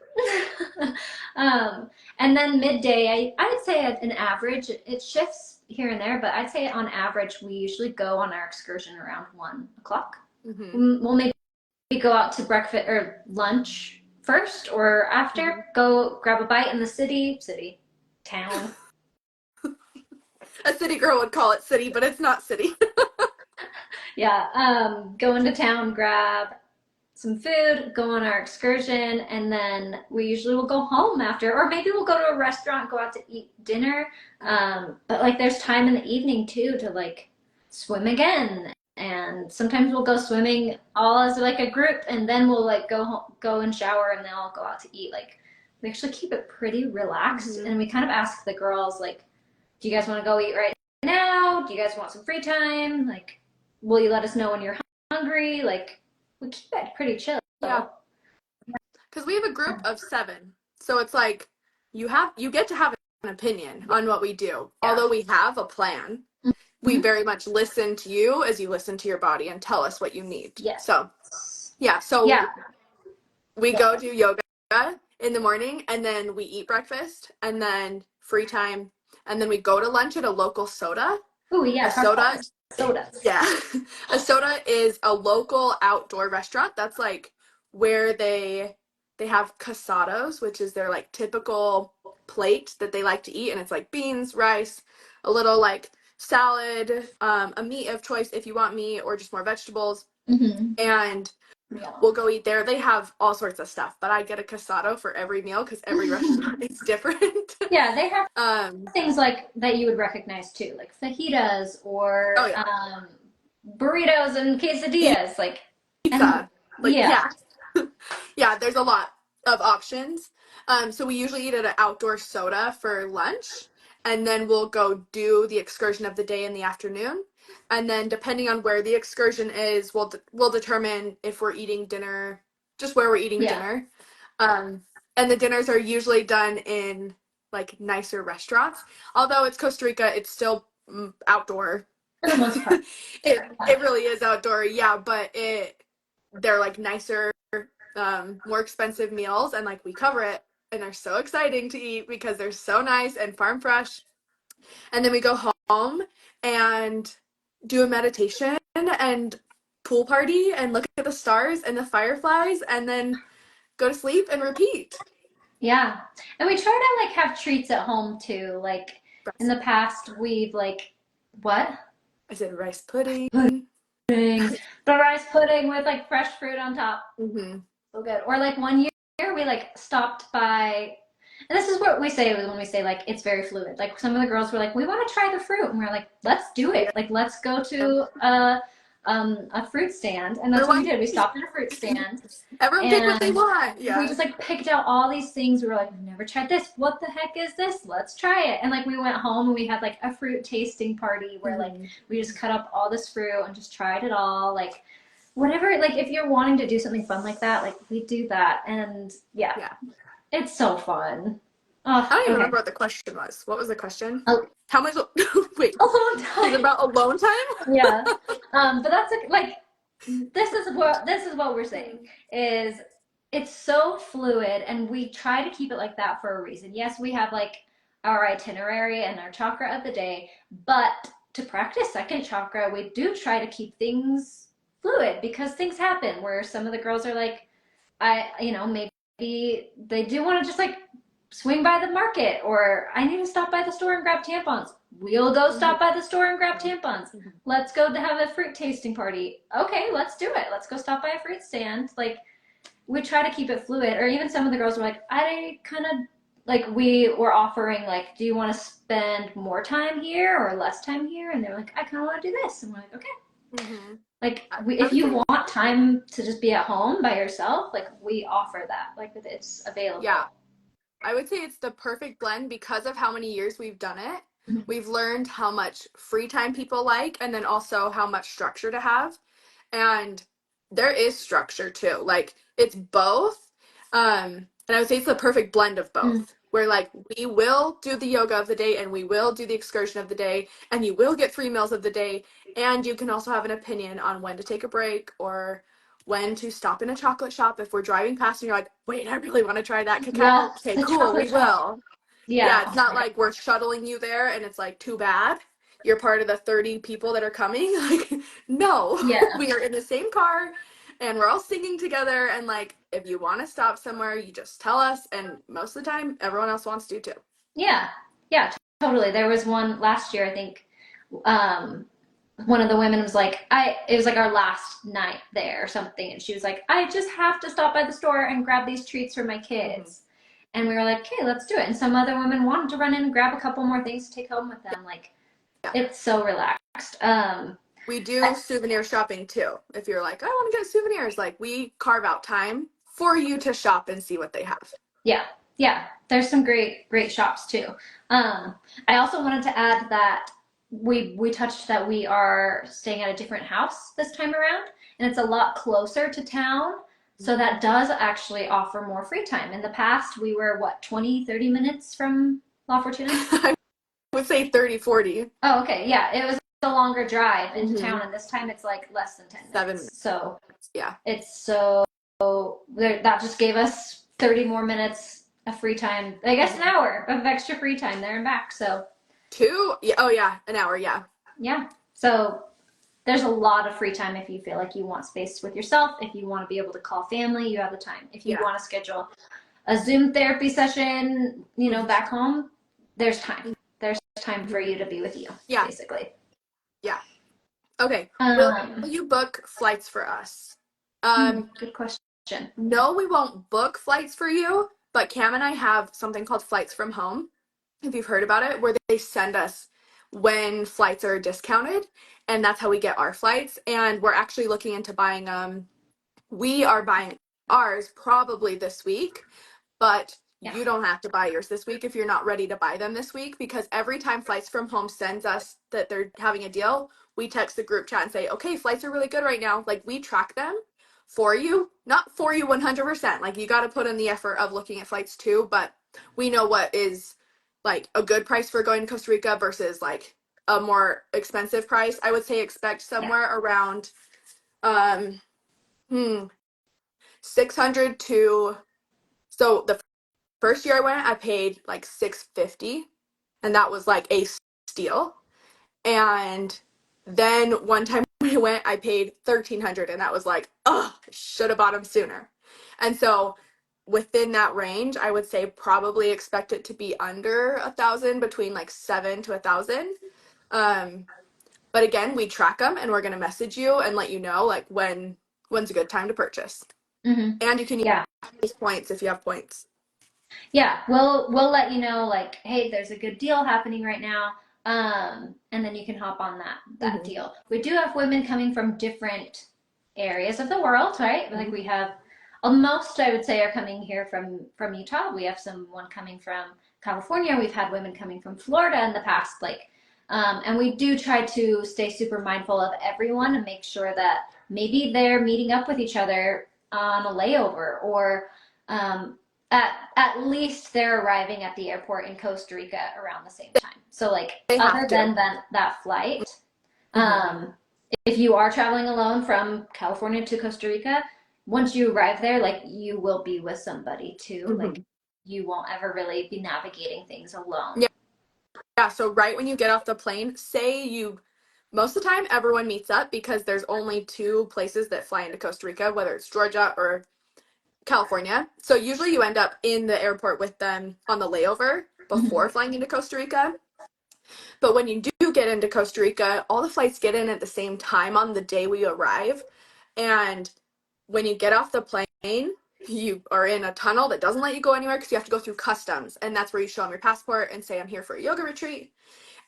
And then midday, I would say an average. It shifts here and there, but I'd say on average we usually go on our excursion around 1 o'clock. We'll maybe go out to breakfast or lunch first, or after. Go grab a bite in the town. A city girl would call it city, but it's not city. Yeah, go into town, grab some food, go on our excursion, and then we usually will go home after, or maybe we'll go to a restaurant, go out to eat dinner. But like there's time in the evening too to like swim again, and sometimes we'll go swimming all as like a group, and then we'll like go home, go and shower, and then I'll go out to eat. Like we actually keep it pretty relaxed, and we kind of ask the girls like, do you guys want to go eat right now? Do you guys want some free time? Like, will you let us know when you're hungry? Like, we keep it pretty chill. Yeah. Because we have a group of 7. So it's like you get to have an opinion on what we do. Yeah. Although we have a plan, we very much listen to you as you listen to your body and tell us what you need. Yes. So, yeah. So we go do yoga in the morning, and then we eat breakfast, and then free time, and then we go to lunch at a local soda. Oh yeah, soda. Yeah. A Oh. soda is a local outdoor restaurant. That's like where they have casados, which is their like typical plate that they like to eat, and it's like beans, rice, a little like salad, a meat of choice if you want meat, or just more vegetables. And we'll go eat there. They have all sorts of stuff, but I get a casado for every meal because every restaurant is different. Yeah, they have things like that you would recognize too, like fajitas or burritos and quesadillas, like, and Pizza. Like, yeah, yeah. Yeah, there's a lot of options. So we usually eat at an outdoor soda for lunch, and then we'll go do the excursion of the day in the afternoon. And then depending on where the excursion is, we'll determine if we're eating dinner, just where we're eating yeah, dinner. Um, and the dinners are usually done in like nicer restaurants. Although it's Costa Rica, it's still outdoor. for the most part. It really is outdoor, yeah, but they're like nicer, more expensive meals, and like we cover it, and they're so exciting to eat because they're so nice and farm fresh. And then we go home and do a meditation and pool party and look at the stars and the fireflies, and then go to sleep and repeat. Yeah. And we try to like have treats at home too. Like in the past, we've like, what? I said rice pudding. Pudding. The rice pudding with like fresh fruit on top. Mm-hmm. So good. Or like one year we like stopped by, and this is what we say when we say like it's very fluid. Like some of the girls were like, we want to try the fruit, and we're like, let's do it. Like let's go to a fruit stand, and that's We're what we like, did. We stopped at a fruit stand, everyone pick what they and want. we Yeah. just like picked out all these things. We were like, we've never tried this. What the heck is this? Let's try it. And like we went home and we had like a fruit tasting party where like Mm-hmm. we just cut up all this fruit and just tried it all. Like whatever, like if you're wanting to do something fun like that, like we do that. And yeah, Yeah. it's so fun. I Oh, don't even okay. remember what the question was. What was the question? A, How much? Wait, a long is it time. about alone time? Yeah. But that's like this is what we're saying is it's so fluid and we try to keep it like that for a reason. Yes, we have like our itinerary and our chakra of the day, but to practice second chakra, we do try to keep things fluid because things happen where some of the girls are like, maybe they do want to just like swing by the market, or I need to stop by the store and grab tampons. We'll go stop by the store and grab tampons. Let's go to have a fruit tasting party. Okay, let's do it. Let's go stop by a fruit stand. Like we try to keep it fluid. Or even some of the girls were like, I kind of like we were offering like, do you want to spend more time here or less time here? And they're like, I kind of want to do this. And we're like, okay. Mm-hmm. Like I if would you say, want time to just be at home by yourself, like we offer that. Like it's yeah, available. I would say it's the perfect blend because of how many years we've done it. Mhm. We've learned how much free time people like, and then also how much structure to have. And there is structure too. Like it's both. And I would say it's the perfect blend of Mm. both. Where like we will do the yoga of the day and we will do the excursion of the day and you will get 3 meals of the day and you can also have an opinion on when to take a break or when to stop in a chocolate shop if we're driving past and you're like, wait, I really want to try that cacao. Yes, Okay, the cool, we chocolate shop. will. Yeah. Yeah, it's Oh not my God. like we're shuttling you there and it's like too bad. You're part of the 30 people that are coming. Like, no, Yeah. we are in the same car and we're all singing together. And like, if you want to stop somewhere, you just tell us. And most of the time, everyone else wants to too. Yeah. Yeah, totally. There was one last year, I think. Um, one of the women was like, it was like our last night there or something. And she was like, I just have to stop by the store and grab these treats for my Mm-hmm. kids. And we were like, okay, let's do it. And some other women wanted to run in and grab a couple more things to take home with them. Like, Yeah. it's so relaxed. We do souvenir shopping too. If you're like, I want to get souvenirs, like we carve out time for you to shop and see what they have. Yeah, yeah. There's some great shops too. I also wanted to add that we touched that we are staying at a different house this time around, and it's a lot closer to town. So that does actually offer more free time. In the past, we were what, 20-30 minutes from La Fortuna? I would say 30, 40. Oh, okay. Yeah, it was a longer drive into Mm-hmm. town, and this time it's like less than 10 7 minutes. So minutes. Yeah. it's so that just gave us 30 more minutes of free time. I guess an hour of extra free time there and back. So 2? Yeah. Oh, yeah. An hour. Yeah. yeah. So there's a lot of free time if you feel like you want space with yourself. If you want to be able to call family, you have the time. If you Yeah. want to schedule a Zoom therapy session, back home, there's time. There's time for you to be with you, Yeah. basically. Yeah. Okay. Will Um, you book flights for us? Good question. No, we won't book flights for you, but Cam and I have something called Flights from Home, if you've heard about it, where they send us when flights are discounted, and that's how we get our flights. And we're actually looking into buying we are buying ours probably this week, but Yeah. you don't have to buy yours this week if you're not ready to buy them this week, because every time Flights from Home sends us that they're having a deal, we text the group chat and say, okay, flights are really good right now. Like, we track them for you, not for you 100%. Like, you got to put in the effort of looking at flights too, but we know what is like a good price for going to Costa Rica versus like a more expensive price. I would say expect somewhere around um 600 to, so the first year I went, I paid like 650, and that was like a steal. And then one time I went, I paid 1300, and that was like, oh, should have bought them sooner. And so within that range, I would say probably expect it to be under 1,000, between like 7 to 1,000. Um, but again, we track them, and we're gonna message you and let you know like when's a good time to purchase. Mm-hmm. And you can Yeah. use points if you have points. Yeah, we'll let you know like, hey, there's a good deal happening right now. And then you can hop on that Mm-hmm. deal. We do have women coming from different areas of the world, right? Like Mm-hmm. we have most I would say are coming here from Utah. We have someone coming from California. We've had women coming from Florida in the past, like and we do try to stay super mindful of everyone and make sure that maybe they're meeting up with each other on a layover or um, at least they're arriving at the airport in Costa Rica around the same time. So like They other have to. than that flight, Mm-hmm. um, if you are traveling alone from California to Costa Rica, once you arrive there, like you will be with somebody too. Mm-hmm. Like you won't ever really be navigating things alone. Yeah. Yeah. So right when you get off the plane, most of the time everyone meets up because there's only two places that fly into Costa Rica, whether it's Georgia or California. So usually you end up in the airport with them on the layover Mhm. before flying into Costa Rica. But when you do get into Costa Rica, all the flights get in at the same time on the day we arrive. And when you get off the plane, you are in a tunnel that doesn't let you go anywhere because you have to go through customs. And that's where you show them your passport and say, I'm here for a yoga retreat.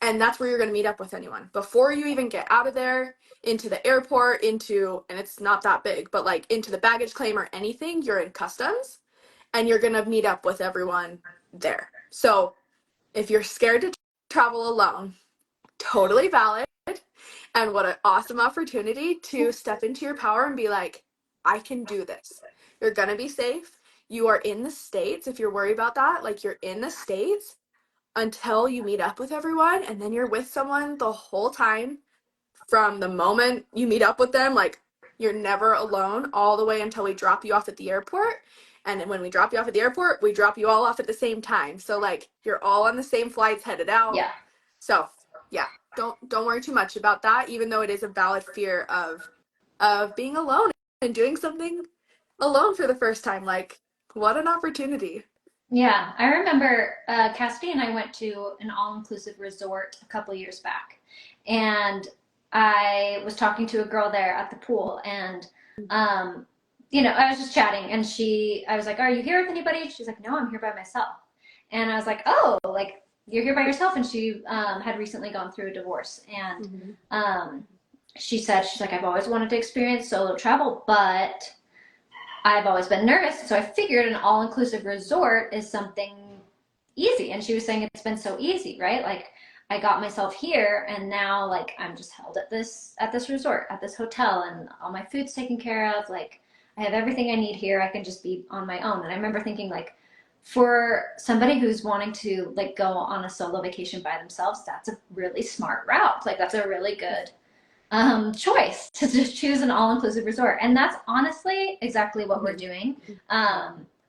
And that's where you're going to meet up with anyone. Before you even get out of there, into the airport, and it's not that big, but like into the baggage claim or anything, you're in customs and you're going to meet up with everyone there. So if you're scared to travel alone, totally valid. And what an awesome opportunity to step into your power and be like, I can do this. You're going to be safe. You are in the States. If you're worried about that, like you're in the States until you meet up with everyone, and then you're with someone the whole time from the moment you meet up with them. Like you're never alone all the way until we drop you off at the airport. And then when we drop you off at the airport, we drop you all off at the same time. So like you're all on the same flights headed out. Yeah. So yeah, don't worry too much about that, even though it is a valid fear of being alone and doing something alone for the first time. Like, what an opportunity. Yeah, I remember Cassidy and I went to an all-inclusive resort a couple years back, and I was talking to a girl there at the pool, and I was just chatting, and I was like, "Are you here with anybody?" She's like, "No, I'm here by myself," and I was like, "Oh, like you're here by yourself?" And she had recently gone through a divorce, and Mm-hmm. she's like, "I've always wanted to experience solo travel, but." I've always been nervous, so I figured an all-inclusive resort is something easy. And she was saying it's been so easy, right? Like I got myself here and now like I'm just held at this resort, at this hotel, and all my food's taken care of. Like I have everything I need here. I can just be on my own. And I remember thinking like for somebody who's wanting to like go on a solo vacation by themselves, that's a really smart route. Like that's a really good choice to just choose an all-inclusive resort, and that's honestly exactly what we're doing.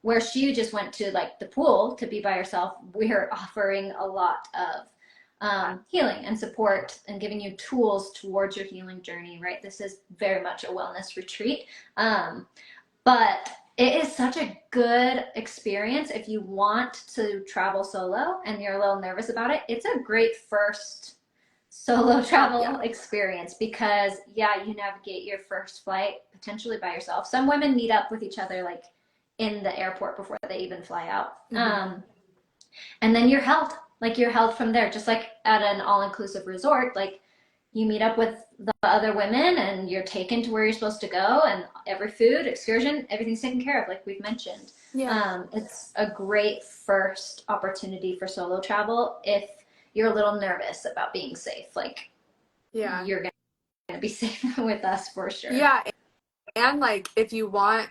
Where she just went to like the pool to be by herself, we're offering a lot of healing and support and giving you tools towards your healing journey, right? This is very much a wellness retreat, but it is such a good experience if you want to travel solo and you're a little nervous about it. It's a great first solo travel Yeah. experience because yeah, you navigate your first flight potentially by yourself. Some women meet up with each other like in the airport before they even fly out. Mm-hmm. And then you're held. Like you're held from there, just like at an all-inclusive resort. Like you meet up with the other women and you're taken to where you're supposed to go, and every food, excursion, everything's taken care of, like we've mentioned. Yeah. It's a great first opportunity for solo travel if you're a little nervous about being safe. Like Yeah. you're gonna be safe with us for sure. Yeah. And like if you want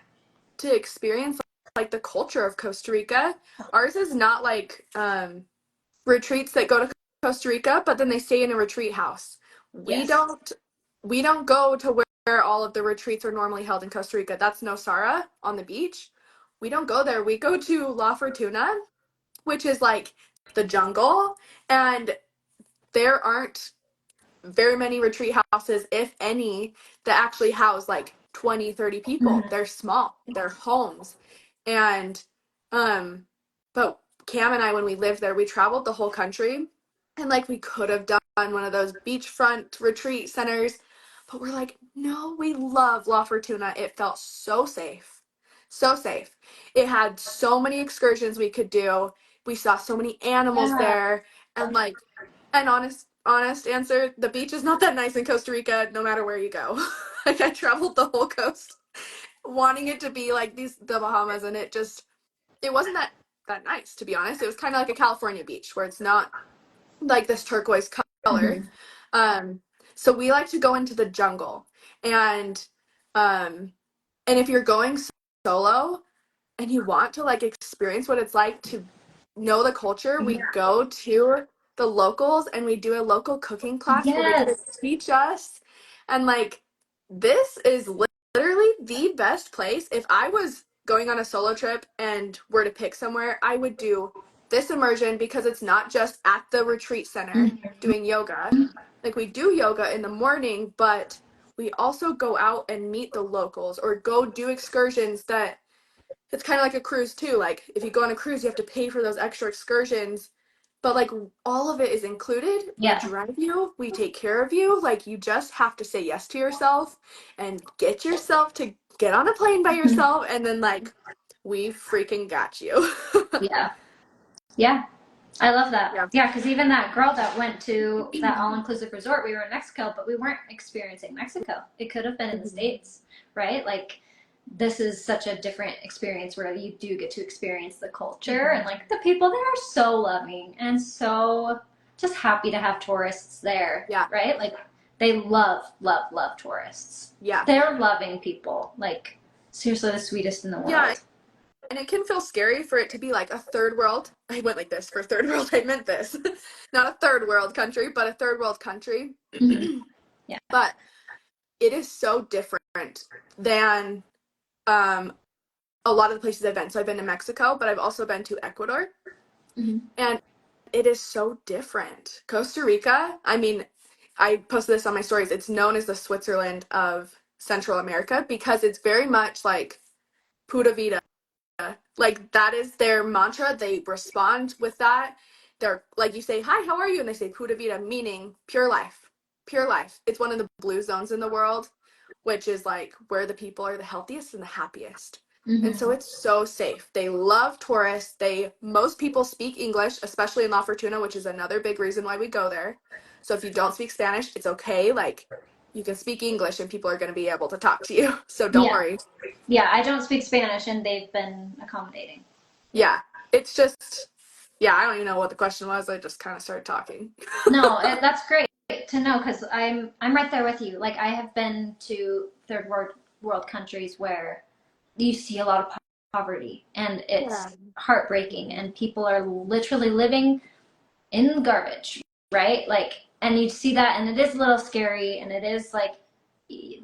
to experience like the culture of Costa Rica, ours is not like retreats that go to Costa Rica, but then they stay in a retreat house. We Yes. don't we don't go to where all of the retreats are normally held in Costa Rica. That's Nosara on the beach. We don't go there. We go to La Fortuna, which is like the jungle, and there aren't very many retreat houses, if any, that actually house like 20, 30 people. Mm-hmm. They're small, they're homes. And, but Cam and I, when we lived there, we traveled the whole country, and like we could have done one of those beachfront retreat centers, but we're like, no, we love La Fortuna. It felt so safe. So safe. It had so many excursions we could do. We saw so many animals Yeah. there. And like, an honest answer, the beach is not that nice in Costa Rica no matter where you go. Like I traveled the whole coast wanting it to be like the Bahamas, and it wasn't that nice, to be honest. It was kind of like a California beach where it's not like this turquoise color. Mm-hmm. Um so we like to go into the jungle, and um and if you're going solo and you want to like experience what it's like to know the culture, we go to the locals and we do a local cooking class where they Yes. teach us. And like, this is literally the best place. If I was going on a solo trip and were to pick somewhere, I would do this immersion, because it's not just at the retreat center Mm-hmm. doing yoga. Like, we do yoga in the morning, but we also go out and meet the locals or go do excursions that it's kind of like a cruise too. Like if you go on a cruise, you have to pay for those extra excursions, but like all of it is included. We Yeah. drive you, we take care of you. Like you just have to say yes to yourself and get yourself to get on a plane by yourself, and then like we freaking got you. Yeah. Yeah. I love that. Yeah. Yeah, because even that girl that went to that all-inclusive resort, we were in Mexico, but we weren't experiencing Mexico. It could have been in the Mhm. States, right? Like this is such a different experience where you do get to experience the culture, and Mhm. like the people there are so loving and so just happy to have tourists there, Yeah. right? Like they love, love, love tourists. Yeah. They're loving people. Like seriously the sweetest in the Yeah. world. And it can feel scary for it to be like a third world. I went like this for third world. I meant this. Not a third world country, but a third world country. Mm-hmm. Yeah. But it is so different than um, a lot of the places I've been. So I've been to Mexico, but I've also been to Ecuador. Mm-hmm. And it is so different. Costa Rica, I mean, I posted this on my stories. It's known as the Switzerland of Central America because it's very much like pura vida. Like that is their mantra. They respond with that. They're like, you say, "Hi, how are you?" And they say pura vida, meaning pure life. Pure life. It's one of the blue zones in the world, which is like where the people are the healthiest and the happiest. And so Mm-hmm. it's so safe. They love tourists. Most people speak English, especially in La Fortuna, which is another big reason why we go there. So if you don't speak Spanish, it's okay. Like you can speak English and people are going to be able to talk to you. So don't Yeah. worry. Yeah, I don't speak Spanish and they've been accommodating. Yeah. Yeah. It's just yeah, I don't even know what the question was. I just kind of started talking. No, that's great to know because I'm right there with you. Like I have been to third world countries where you see a lot of poverty and Yeah. it's heartbreaking and people are literally living in garbage, right? Like and you see that and it is a little scary and it is like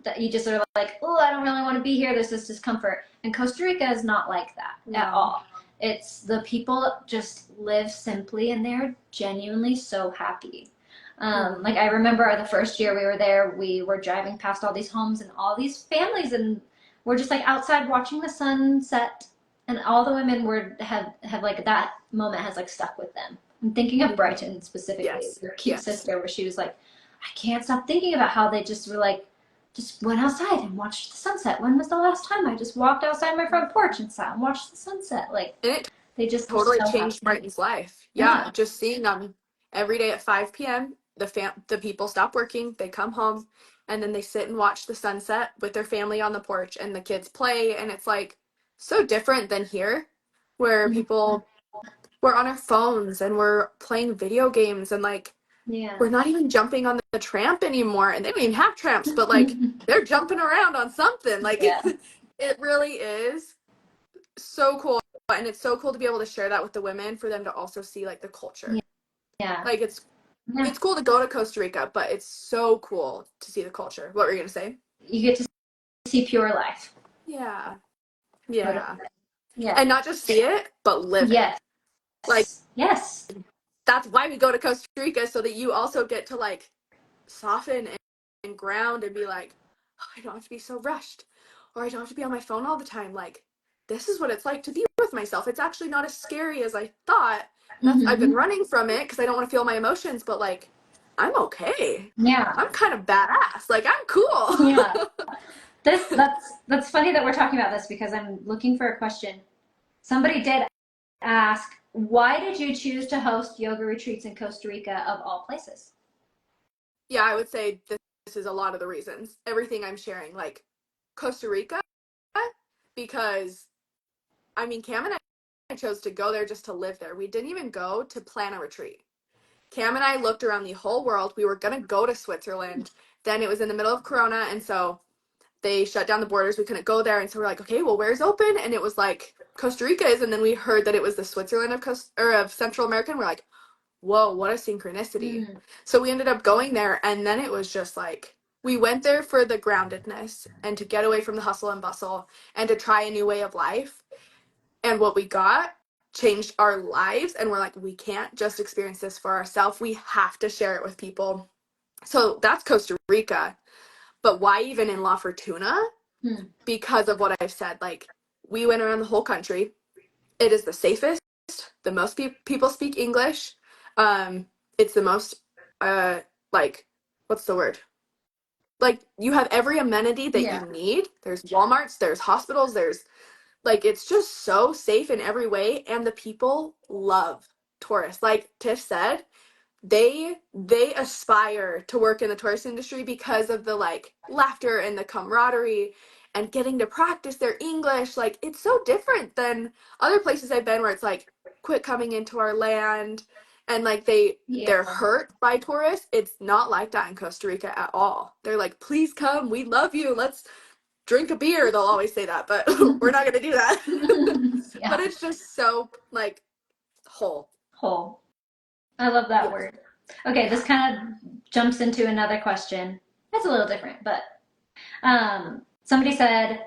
that you just are like, oh, I don't really want to be here. There's this discomfort. And Costa Rica is not like that at No. all. It's the people just live simply and they're genuinely so happy. Mhm. Like I remember the first year we were there, we were driving past all these homes and all these families, and we're just like outside watching the sunset, and all the women were have like that moment has like stuck with them. I'm thinking of Mhm. Brighton specifically, Yes. your cute Yes. sister, where she was like, I can't stop thinking about how they just were like just went outside and watched the sunset. When was the last time I just walked outside my front porch and sat and watched the sunset? Like, And it They just are totally so changed happy. Brighton's life. Yeah, Yeah. just seeing them every day at 5 p.m. The people stop working, they come home, and then they sit and watch the sunset with their family on the porch, and the kids play, and it's like so different than here, where Mhm. people we're on our phones and we're playing video games and like Yeah. we're not even jumping on the tramp anymore, and they don't even have tramps, but like they're jumping around on something. Like Yeah. it really is so cool, and it's so cool to be able to share that with the women for them to also see like the culture. Yeah. Like Yeah. it's cool to go to Costa Rica, but it's so cool to see the culture. What were you gonna say? You get to see pure life. Yeah. Totally. Yeah. Yeah. And not just see it, but live it. Yes. Like Yes. that's why we go to Costa Rica, so that you also get to like soften and ground and be like, oh, I don't have to be so rushed, or I don't have to be on my phone all the time. Like, this is what it's like to be with myself. It's actually not as scary as I thought. I've been Mm-hmm. running from it because I don't want to feel my emotions, but like, I'm okay. Yeah. I'm kind of badass. Like, I'm Yeah. cool. That's funny that we're talking about this because I'm looking for a question. Somebody did ask, why did you choose to host yoga retreats in Costa Rica of all places? Yeah, I would say this is a lot of the reasons. Everything I'm sharing, like Costa Rica, because I mean, Cam and I chose to go there just to live there. We didn't even go to plan a retreat. Cam and I looked around the whole world. We were going to go to Switzerland. Then it was in the middle of Corona. And so they shut down the borders. We couldn't go there. And so we're like, okay, well, where's open? And it was like Costa Rica is. And then we heard that it was the Switzerland of Central America. And we're like, whoa, what a synchronicity. Mm. So we ended up going there. And then it was just like, we went there for the groundedness and to get away from the hustle and bustle and to try a new way of life. And what we got changed our lives, and we're like, we can't just experience this for ourselves, we have to share it with people. So that's Costa Rica. But why even in La Fortuna? Hmm. Because of what I've said. Like, we went around the whole country. It is the safest. The most people speak English. It's the most like, what's the word, like you have every amenity that Yeah. you need. There's Walmarts, there's hospitals, there's like it's just so safe in every way, and the people love tourists. Like Tiff said, they aspire to work in the tourist industry because of the like laughter and the camaraderie and getting to practice their English. Like it's so different than other places I've been where it's like quit coming into our land, and like Yeah. they're hurt by tourists. It's not like that in Costa Rica at all. They're like, please come, we love you, let's drink a beer. They'll always say that, but we're not going to do that. But Yeah. it's just so like whole. Whole. I love that Yes. word. Okay, this Yeah. kind of jumps into another question. It's a little different, but somebody said,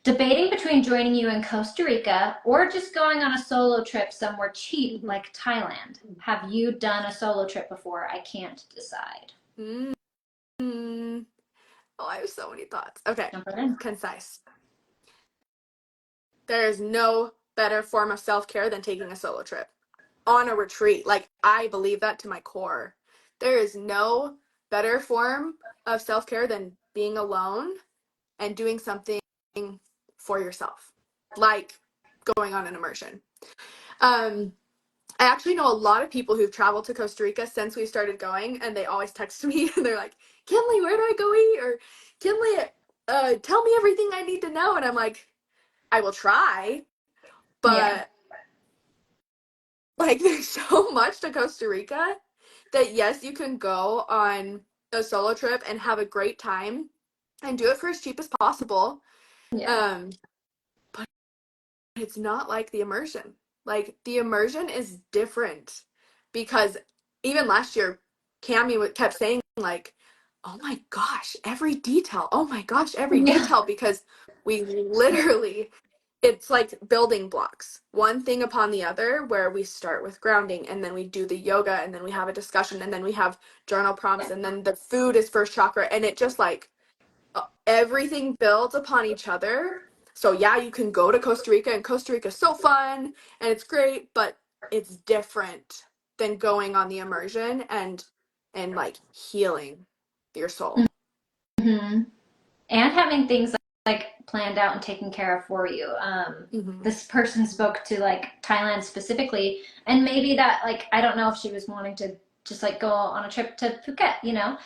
debating between joining you in Costa Rica or just going on a solo trip somewhere cheap Mm-hmm. like Thailand. Have you done a solo trip before? I can't decide. Mm-hmm. Oh, I have so many thoughts. Okay, Jump right in. concise. There is no better form of self-care than taking a solo trip on a retreat. Like, I believe that to my core. There is no better form of self-care than being alone and doing something for yourself, like going on an immersion. Um, I actually know a lot of people who've traveled to Costa Rica since we started going, and they always text me and they're like, Kinley, where do I go eat? Or Kinley, tell me everything I need to know. And I'm like, I will try, Yeah. but like there's so much to Costa Rica that yes, you can go on a solo trip and have a great time and do it for as cheap as possible. Yeah. Um, but it's not like the immersion. Like the immersion is different because even last year, Cammy kept saying like, "Oh my gosh, every detail! Oh my gosh, every Yeah. detail!" Because we literally, it's like building blocks, one thing upon the other, where we start with grounding and then we do the yoga and then we have a discussion and then we have journal prompts and then the food is first chakra, and it just like everything builds upon each other. So yeah, you can go to Costa Rica, and Costa Rica is so fun and it's great, but it's different than going on the immersion and like healing your soul. Mm-hmm. And having things like planned out and taken care of for you. Mm-hmm. This person spoke to like Thailand specifically, and maybe that, like, I don't know if she was wanting to just like go on a trip to Phuket, you know.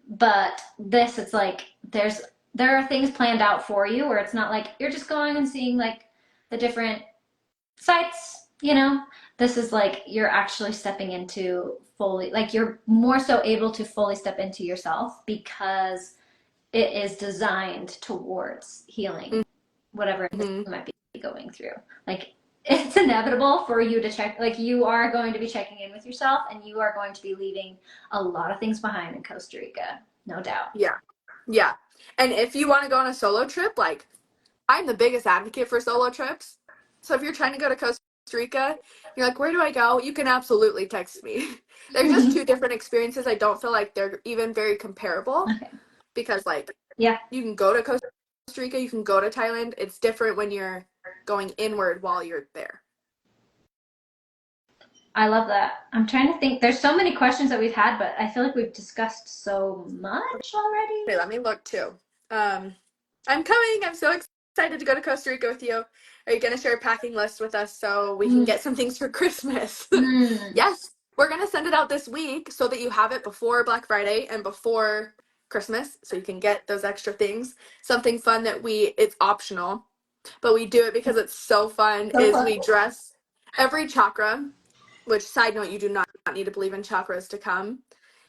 But this, it's like there are things planned out for you where it's not like you're just going and seeing like the different sites, you know. This is like you're actually stepping into fully, like you're more so able to fully step into yourself because it is designed towards healing whatever it is Mm-hmm. you might be going through. Like it's inevitable for you to check, like you are going to be checking in with yourself and you are going to be leaving a lot of things behind in Costa Rica, no doubt. Yeah. Yeah. And if you want to go on a solo trip, like I'm the biggest advocate for solo trips. So if you're trying to go to Costa Rica, you're like, where do I go? You can absolutely text me. They're just two different experiences. I don't feel like they're even very comparable Okay. because, like, Yeah, you can go to Costa Rica, you can go to Thailand. It's different when you're going inward while you're there. I love that. I'm trying to think. There's so many questions that we've had, but I feel like we've discussed so much Okay, already. let me look too. I'm coming. I'm so excited to go to Costa Rica with you. Are you going to share a packing list with us so we can Mm, get some things for Christmas? mm, Yes, we're going to send it out this week so that you have it before Black Friday and before Christmas so you can get those extra things. Something fun that it's optional, but we do it because it's so fun, so is fun. we dress every chakra, which, side note, you do not need to believe in chakras to come.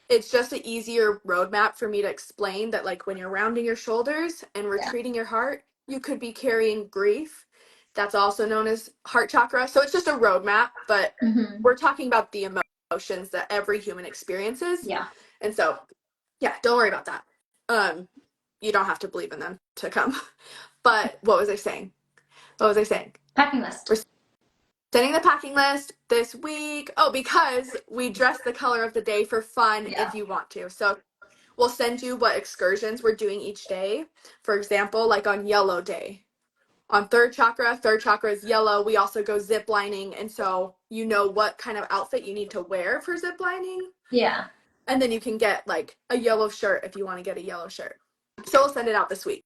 It's just an easier roadmap for me to explain that, like, when you're rounding your shoulders and Yeah. retreating your heart, you could be carrying grief. That's also known as heart chakra. So it's just a roadmap, but Hmm. we're talking about the emotions that every human experiences. Yeah. And so, yeah, don't worry about that. You don't have to believe in them to come. But what was I saying? What was I saying? Packing list. We're sending the packing list this week. Oh, because we dress the color of the day for fun Yeah. if you want to. So we'll send you what excursions we're doing each day. For example, like on yellow day. On third chakra is yellow. We also go zip lining. And so you know what kind of outfit you need to wear for zip lining. Yeah. And then you can get like a yellow shirt if you want to get a yellow shirt. So we'll send it out this week.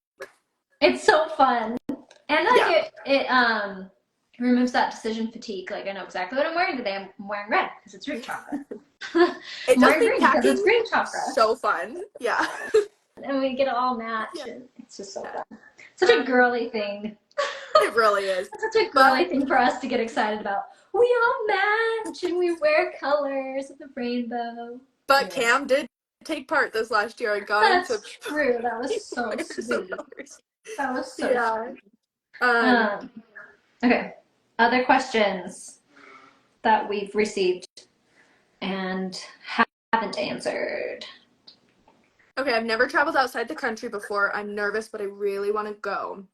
It's so fun. And like Yeah. it removes that decision fatigue. Like I know exactly what I'm wearing today. I'm wearing red because it's root chakra. It I'm does wearing make green because it's packing green chakra. so fun. Yeah. And we get it all match Yeah. and it's just so fun. Such a girly thing. It really is. It's such a girly But thing for us to get excited about. We all match and we wear colors of the rainbow. Anyways, Cam did take part this last year. I got him to that's true. That was so wear some sweet. colors. That was so Yeah. sweet. Um, Um, okay. Other questions that we've received and haven't answered. okay, I've never traveled outside the country before. I'm nervous, but I really want to go.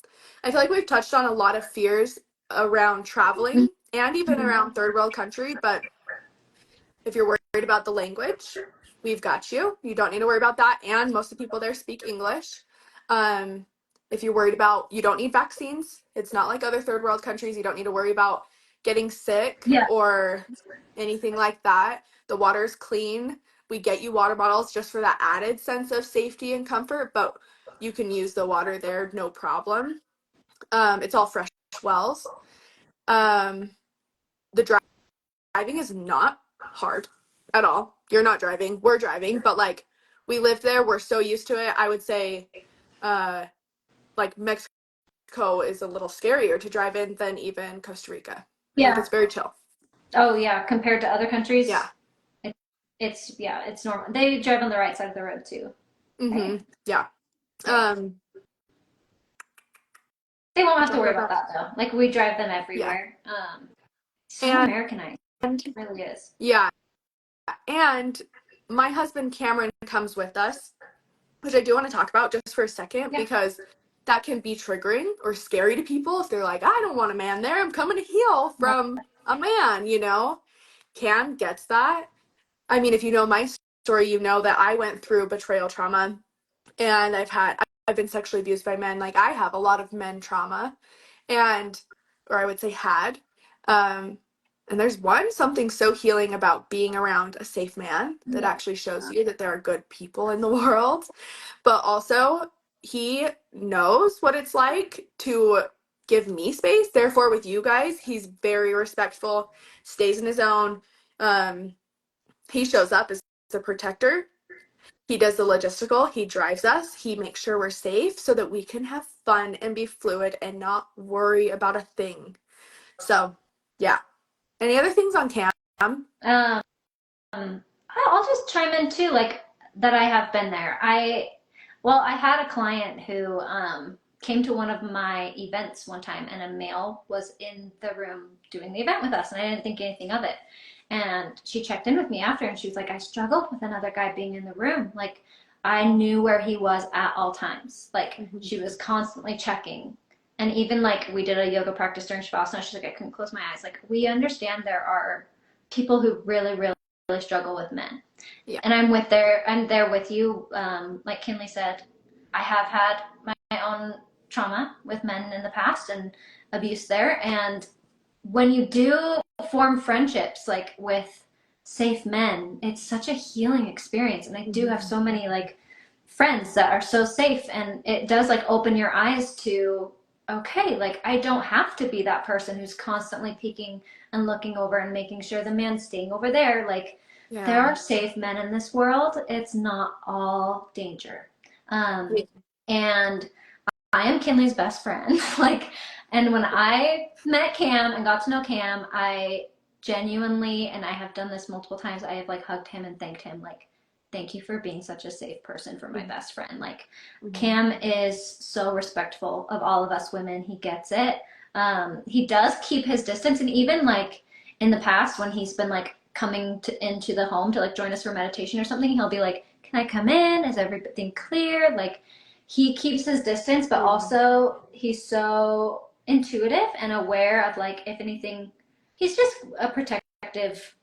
I feel like we've touched on a lot of fears around traveling and even around third world country, but if you're worried about the language, we've got you. You don't need to worry about that. And most of the people there speak English. Um, if you're worried about, you don't need vaccines. It's not like other third world countries. You don't need to worry about getting sick Yeah. or anything like that. The water is clean. We get you water bottles just for that added sense of safety and comfort, but you can use the water there, no problem. It's all fresh wells. Um, the driving is not hard at all. You're not driving. We're driving, but like we live there, we're so used to it. I would say uh like Mexico is a little scarier to drive in than even Costa Rica. Like Yeah. it's very chill. Oh, yeah. Compared to other Yeah. countries, it, it's normal. They drive on the right side of the road too. Right? Mhm. Yeah. Right. Um They won't I'm have to trying to worry go about back. that though. Like we drive them Yeah. everywhere. So And Americanized. It really is. yeah, and my husband Cameron comes with us, which I do want to talk about just for a second Yeah. because that can be triggering or scary to people if they're like, I don't want a man there. I'm coming to heal from a man, you know? Cam gets that. I mean, if you know my story, you know that I went through betrayal trauma and I've been sexually abused by men. Like I have a lot of men trauma and or I would say had. Um and there's something so healing about being around a safe man that Yeah. actually shows you that there are good people in the world. But also, he knows what it's like to give me space. Therefore, with you guys, he's very respectful, stays in his own. He shows up as the protector. He does the logistical. He drives us. He makes sure we're safe so that we can have fun and be fluid and not worry about a thing. So, yeah. Any other things on Cam? Um, I'll just chime in too, like that I have been there. I had a client who came to one of my events one time, and a male was in the room doing the event with us, and I didn't think anything of it. And she checked in with me after, and she was like, I struggled with another guy being in the room. Like, I knew where he was at all times. Like, she was constantly checking. And even like we did a yoga practice during Shavasana, she's like, I couldn't close my eyes. Like, we understand there are people who really struggle with men. Yeah. And I'm there with you. Like Kinley said, I have had my own trauma with men in the past and abuse there. And when you do form friendships like with safe men, it's such a healing experience. And I do have so many like friends that are so safe, and it does like open your eyes to, okay, like I don't have to be that person who's constantly peeking and looking over and making sure the man's staying over there. Like, there are safe men in this world. It's not all danger. And I am Kinley's best friend. Like, and when I met Cam and got to know Cam, I genuinely, and I have done this multiple times, I have like hugged him and thanked him, like, thank you for being such a safe person for my best friend. Like, Cam is so respectful of all of us women. He gets it. He does keep his distance, and even like in the past when he's been like coming into the home to like join us for meditation or something, he'll be like, can I come in? Is everything clear? Like, he keeps his distance, but also he's so intuitive and aware of like if anything. He's just a protective,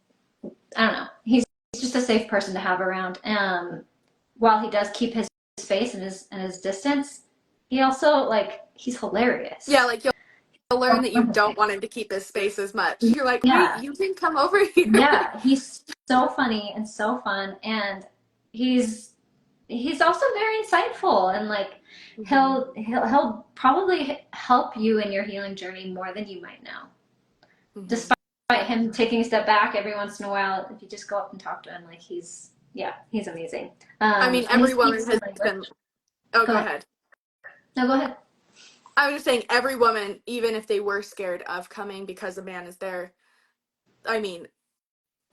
I don't know, he's just a safe person to have around. While he does keep his space and his distance, he also like, he's hilarious. Yeah, like you'll learn that you don't want him to keep his space as much. You're like, wait, Yeah. you can come over here. Yeah, he's so funny and so fun, and he's also very insightful, and like he'll probably help you in your healing journey more than you might know. Despite him taking a step back every once in a while, if you just go up and talk to him, like he's amazing. I mean, every woman has been. Oh, go ahead. No, go ahead. I was just saying, every woman, even if they were scared of coming because a man is there, I mean,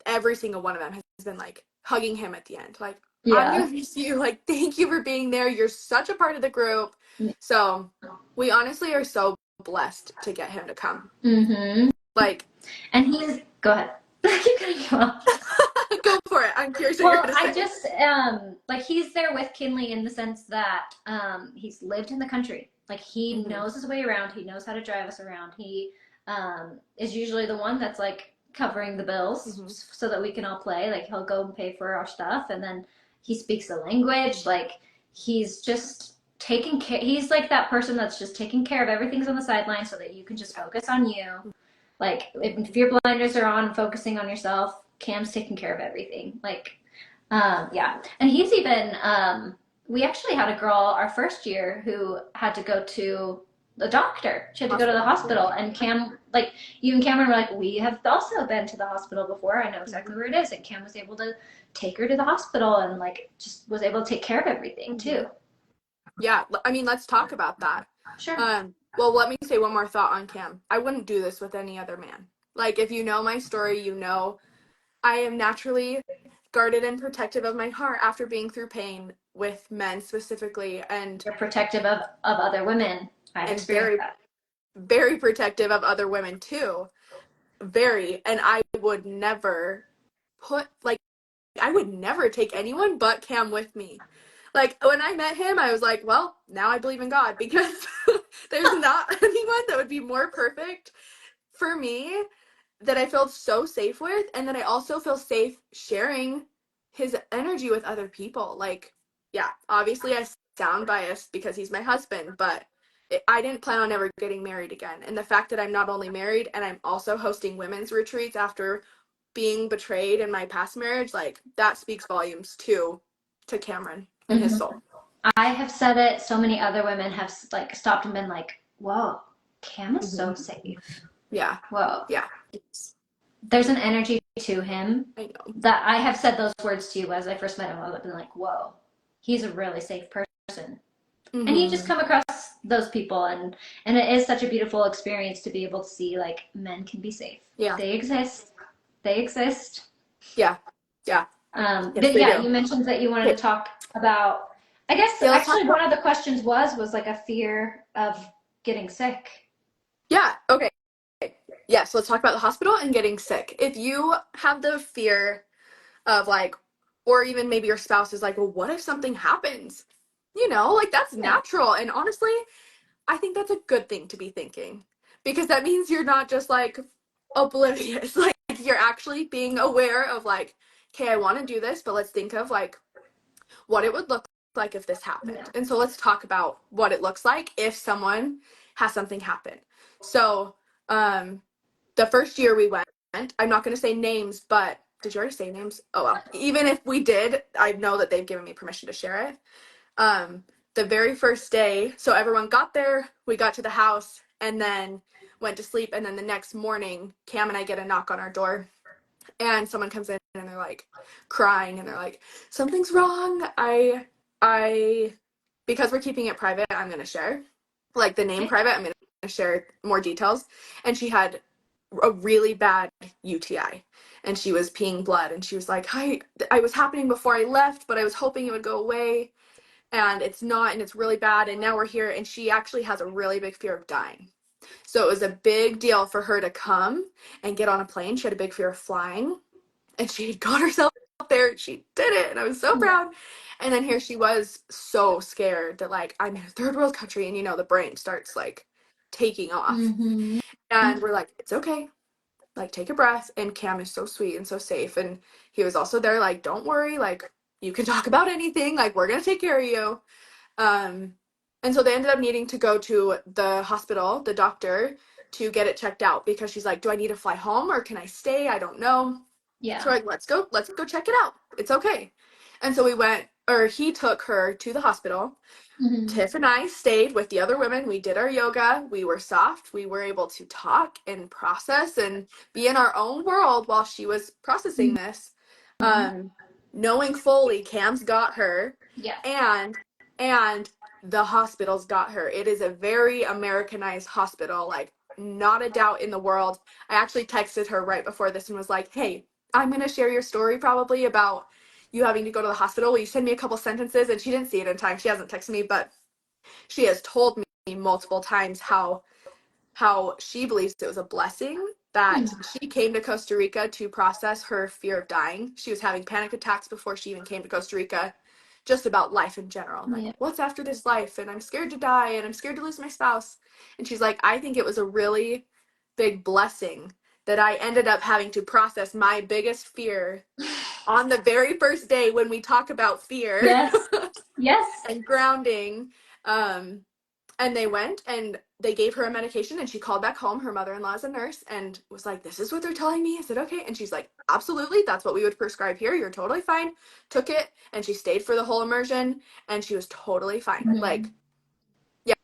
every single one of them has been like hugging him at the end. Like, I'm going to miss you. Like, thank you for being there. You're such a part of the group. So we honestly are so blessed to get him to come. Like, and he's, go ahead. I keep cutting you off. Go for it. I'm curious what you're going to say. I just, like, he's there with Kinley in the sense that he's lived in the country. Like, he knows his way around. He knows how to drive us around. He is usually the one that's like covering the bills so that we can all play. Like, he'll go and pay for our stuff, and then he speaks the language. Like, he's just taking care. He's like that person that's just taking care of everything's on the sideline so that you can just focus on you. Like, if your blinders are on, focusing on yourself, Cam's taking care of everything. Like, yeah. And he's even, we actually had a girl our first year who had to go to the doctor. She had to go to the hospital. And Cam, like, you and Cameron were like, we have also been to the hospital before. I know exactly where it is. And Cam was able to take her to the hospital and, like, just was able to take care of everything, too. Yeah. I mean, let's talk about that. Sure. Well, let me say one more thought on Cam. I wouldn't do this with any other man. Like, if you know my story, you know I am naturally guarded and protective of my heart after being through pain with men specifically. And you're protective of other women. I've experienced that. Very protective of other women, too. Very. And I would never I would never take anyone but Cam with me. Like, when I met him, I was like, well, now I believe in God, because there's not anyone that would be more perfect for me, that I feel so safe with, and that I also feel safe sharing his energy with other people. Like, yeah, obviously I sound biased because he's my husband, but I didn't plan on ever getting married again. And the fact that I'm not only married and I'm also hosting women's retreats after being betrayed in my past marriage, like, that speaks volumes to Cameron and his soul. I have said it. So many other women have like stopped and been like, "Whoa, Cam is so safe." Yeah. Whoa, Yeah. there's an energy to him I know. that I have said those words to you as I first met him. I've been like, "Whoa, he's a really safe person." And you just come across those people, and it is such a beautiful experience to be able to see like men can be safe. Yeah. They exist. They exist. Yeah. Yeah. Yes, But they yeah, do. you mentioned that you wanted Okay. to talk about, I guess Yeah, let's talk actually about one of the questions was like a fear of getting sick. yeah, okay. Yes, let's talk about the hospital and getting sick. If you have the fear of like, or even maybe your spouse is like, well, what if something happens? You know, like that's Yeah. natural. And honestly, I think that's a good thing to be thinking because that means you're not just like oblivious. Like you're actually being aware of like, okay, I want to do this, but let's think of like what it would look like if this Yeah. happened. And so let's talk about what it looks like if someone has something happen. So, the first year we went, I'm not going to say names, but did you already say names? Oh well. Even if we did, I know that they've given me permission to share it. Um, the very first day, so everyone got there, we got to the house, and then went to sleep. And then the next morning, Cam and I get a knock on our door, and someone comes in and they're like crying, and they're like, "Something's wrong. I, because we're keeping it private, I'm gonna share, like the name private. I'm gonna share more details." And she had a really bad UTI and she was peeing blood and she was like, "Hi, I was happening before I left, but I was hoping it would go away and it's not and it's really bad and now we're here." And she actually has a really big fear of dying. So it was a big deal for her to come and get on a plane. She had a big fear of flying and she had got herself up there and she did it and I was so Yeah. proud. And then here she was so scared that like I'm in a third world country and you know the brain starts like taking off. Mm-hmm. And we're like, it's okay, like take a breath. And Cam is so sweet and so safe, and he was also there like, don't worry, like you can talk about anything, like we're gonna take care of you. um and so they ended up needing to go to the hospital, the doctor, to get it checked out because she's like, do I need to fly home or can I stay? I don't know. So Yeah. we're like, let's go check it out, it's okay. And so we went, or he took her to the hospital. Mm-hmm. Tiff and I stayed with the other women. We did our yoga. We were soft. We were able to talk and process and be in our own world while she was processing this. Mm-hmm. Um, Knowing fully Cam's got her Yeah. and and the hospital's got her. It is a very Americanized hospital, like not a doubt in the world. I actually texted her right before this and was like, "Hey, I'm gonna share your story probably about you having to go to the hospital. Will you send me a couple sentences?" And she didn't see it in time. She hasn't texted me, but she has told me multiple times how she believes it was a blessing that she came to Costa Rica to process her fear of dying. She was having panic attacks before she even came to Costa Rica, just about life in general. Like, Yeah. what's after this life? And I'm scared to die and I'm scared to lose my spouse. And she's like, I think it was a really big blessing that I ended up having to process my biggest fear on the very first day when we talk about fear Yes. Yes. and grounding. Um, and they went and they gave her a medication and she called back home. Her mother-in-law is a nurse and was like, this is what they're telling me. Is it okay? And she's like, absolutely. That's what we would prescribe here. You're totally fine. Took it and she stayed for the whole immersion and she was totally fine. Mm-hmm. Like, yeah,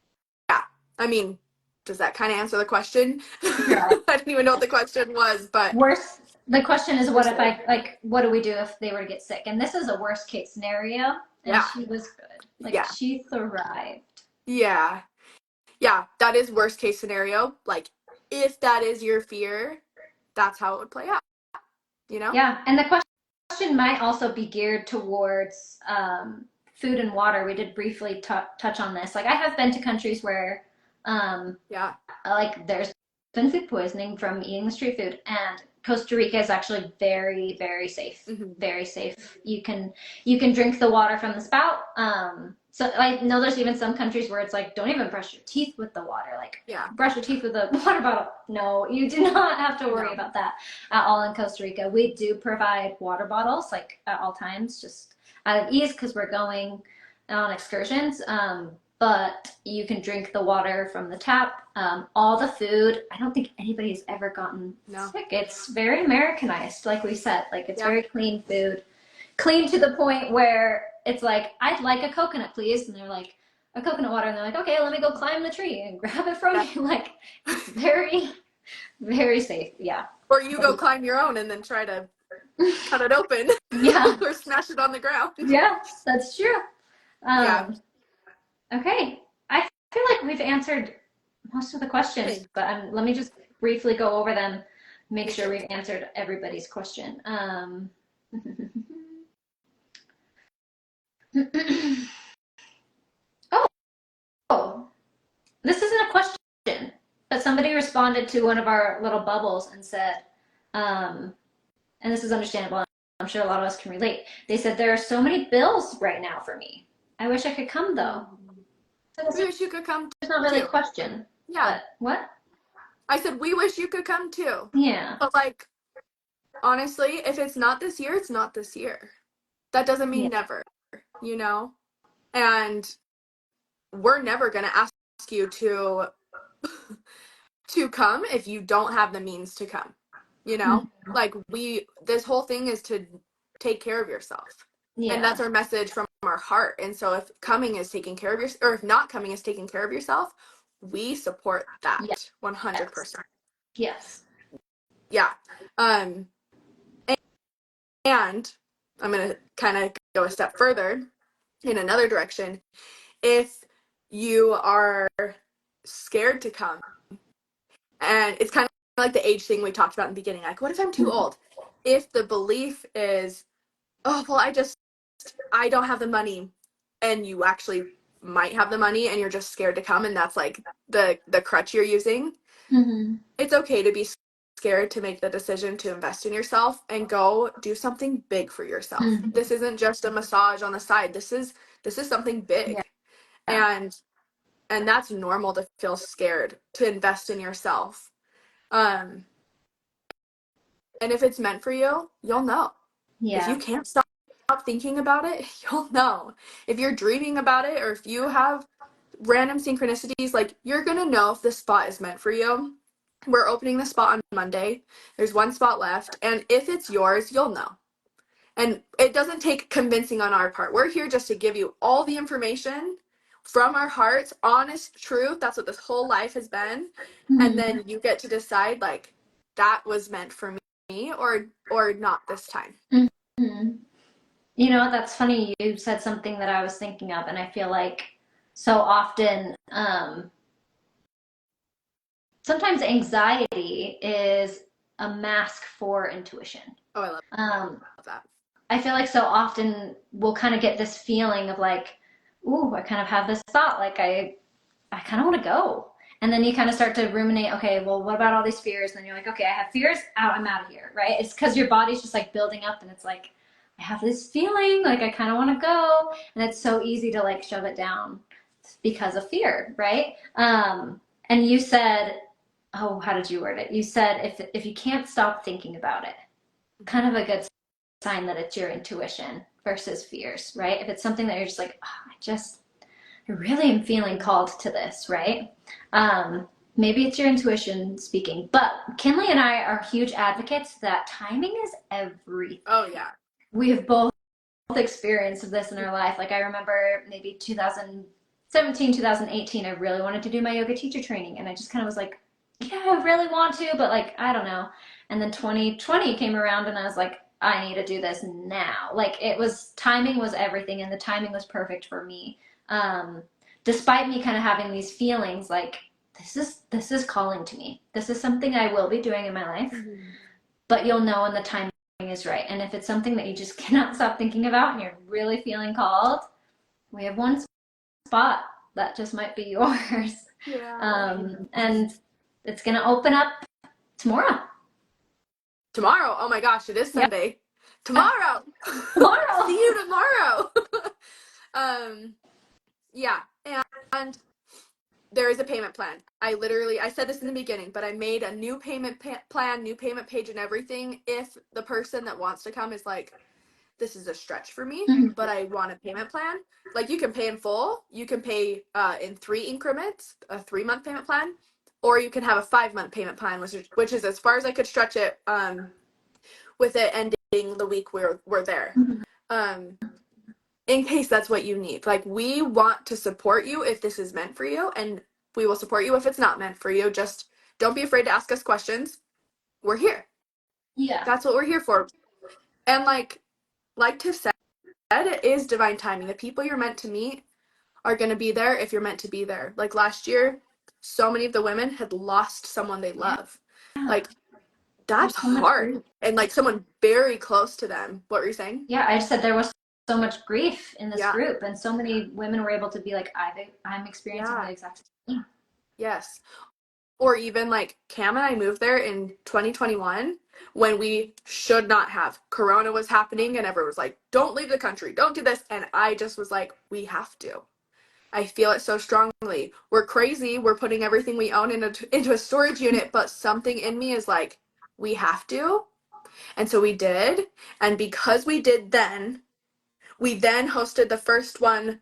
yeah. I mean, does that kind of answer the question? Right. I didn't even know what the question was, but Worst. The question is, what worst if case. I like? What do we do if they were to get sick? And this is a worst case scenario. And Yeah, she was good. Like yeah, she thrived. yeah, yeah. That is worst case scenario. Like, if that is your fear, that's how it would play out, you know? Yeah. And the question might also be geared towards food and water. We did briefly touch on this. Like I have been to countries where Yeah. like there's been food poisoning from eating the street food, and Costa Rica is actually very, very safe. Mm-hmm. Very safe. You can drink the water from the spout. So I know there's even some countries where it's like, don't even brush your teeth with the water. Like Yeah. brush your teeth with a water bottle. No, you do not have to worry No. about that at all in Costa Rica. We do provide water bottles like at all times, just out of ease because we're going on excursions. But you can drink the water from the tap. All the food, I don't think anybody's ever gotten No. sick. It's very Americanized, like we said. Like it's Yeah. very clean food, clean to the point where it's like, I'd like a coconut, please. And they're like, a coconut water. And they're like, okay, let me go climb the tree and grab it from you. Like, it's very, very safe. Yeah. Or you go climb your own and then try to cut it open. Yeah. Or smash it on the ground. Yeah, that's true. Yeah. Okay. I feel like we've answered most of the questions, but let me just briefly go over them, make sure we've answered everybody's question. Oh, this isn't a question, but somebody responded to one of our little bubbles and said, and this is understandable, I'm sure a lot of us can relate. They said, there are so many bills right now for me. I wish I could come though. We wish you could come too. It's not really a question. Yeah. But what? I said, we wish you could come too. Yeah. But like, honestly, if it's not this year, it's not this year. That doesn't mean never, you know? And we're never going to ask you to come if you don't have the means to come, you know? Like, this whole thing is to take care of yourself. Yeah. And that's our message from our heart. And so if coming is taking care of yourself, or if not coming is taking care of yourself, we support that 100%. Yes. Yeah. And I'm going to kind of go a step further in another direction. If you are scared to come, and it's kind of like the age thing we talked about in the beginning, like, what if I'm too old? If the belief is, oh, well, I don't have the money, and you actually might have the money and you're just scared to come, and that's like the crutch you're using, it's okay to be scared to make the decision to invest in yourself and go do something big for yourself. This isn't just a massage on the side. This is something big. And that's normal to feel scared to invest in yourself. And if it's meant for you, you'll know. If you can't stop thinking about it, you'll know. If you're dreaming about it, or if you have random synchronicities, like, you're gonna know if this spot is meant for you. We're opening the spot on Monday. There's one spot left, and if it's yours, you'll know. And it doesn't take convincing on our part. We're here just to give you all the information from our hearts, honest truth. That's what this whole life has been. And then you get to decide, like, that was meant for me or not this time. You know, that's funny. You said something that I was thinking of, and I feel like so often, sometimes anxiety is a mask for intuition. Oh, I love that. I feel like so often we'll kind of get this feeling of like, ooh, I kind of have this thought, like I kind of want to go. And then you kind of start to ruminate, okay, well, what about all these fears? And then you're like, okay, I have fears, I'm out of here, right? It's because your body's just like building up, and it's like, I have this feeling, like I kind of want to go. And it's so easy to like shove it down because of fear, right? And you said, oh, how did you word it? You said, if you can't stop thinking about it, kind of a good sign that it's your intuition versus fears, right? If it's something that you're just like, oh, I really am feeling called to this, right? Maybe it's your intuition speaking. But Kinley and I are huge advocates that timing is everything. Oh, yeah. We have both experienced this in our life. Like, I remember maybe 2017, 2018, I really wanted to do my yoga teacher training. And I just kind of was like, yeah, I really want to, but like, I don't know. And then 2020 came around, and I was like, I need to do this now. Like, timing was everything, and the timing was perfect for me. Despite me kind of having these feelings like, this is calling to me. This is something I will be doing in my life, but you'll know when the timing is right. And if it's something that you just cannot stop thinking about and you're really feeling called, we have one spot that just might be yours. And it's going to open up tomorrow. Oh my gosh, it is Sunday. Yep. Tomorrow. See you tomorrow. Yeah. And there is a payment plan. I said this in the beginning, but I made a new payment plan, new payment page and everything. If the person that wants to come is like, this is a stretch for me, but I want a payment plan. Like, you can pay in full. You can pay in 3 increments, a 3-month payment plan, or you can have a 5-month payment plan, which is as far as I could stretch it, with it ending the week we're there. in case that's what you need. Like, we want to support you if this is meant for you, and we will support you if it's not meant for you. Just don't be afraid to ask us questions. We're here. Yeah. That's what we're here for. And like Tiff said, it is divine timing. The people you're meant to meet are going to be there if you're meant to be there. Like last year, so many of the women had lost someone they love. Like, that's There's so much hard. grief. And like someone very close to them. What were you saying? Yeah, I just said there was so much grief in this Yeah. group, and so many women were able to be like, I'm experiencing Yeah. the exact same thing. Yes. Or even like Cam and I moved there in 2021 when we should not have. Corona was happening and everyone was like, don't leave the country, don't do this. And I just was like, we have to. I feel it so strongly. We're crazy. We're putting everything we own into a storage unit, but something in me is like, we have to. And so we did. And because we did then, we then hosted the first one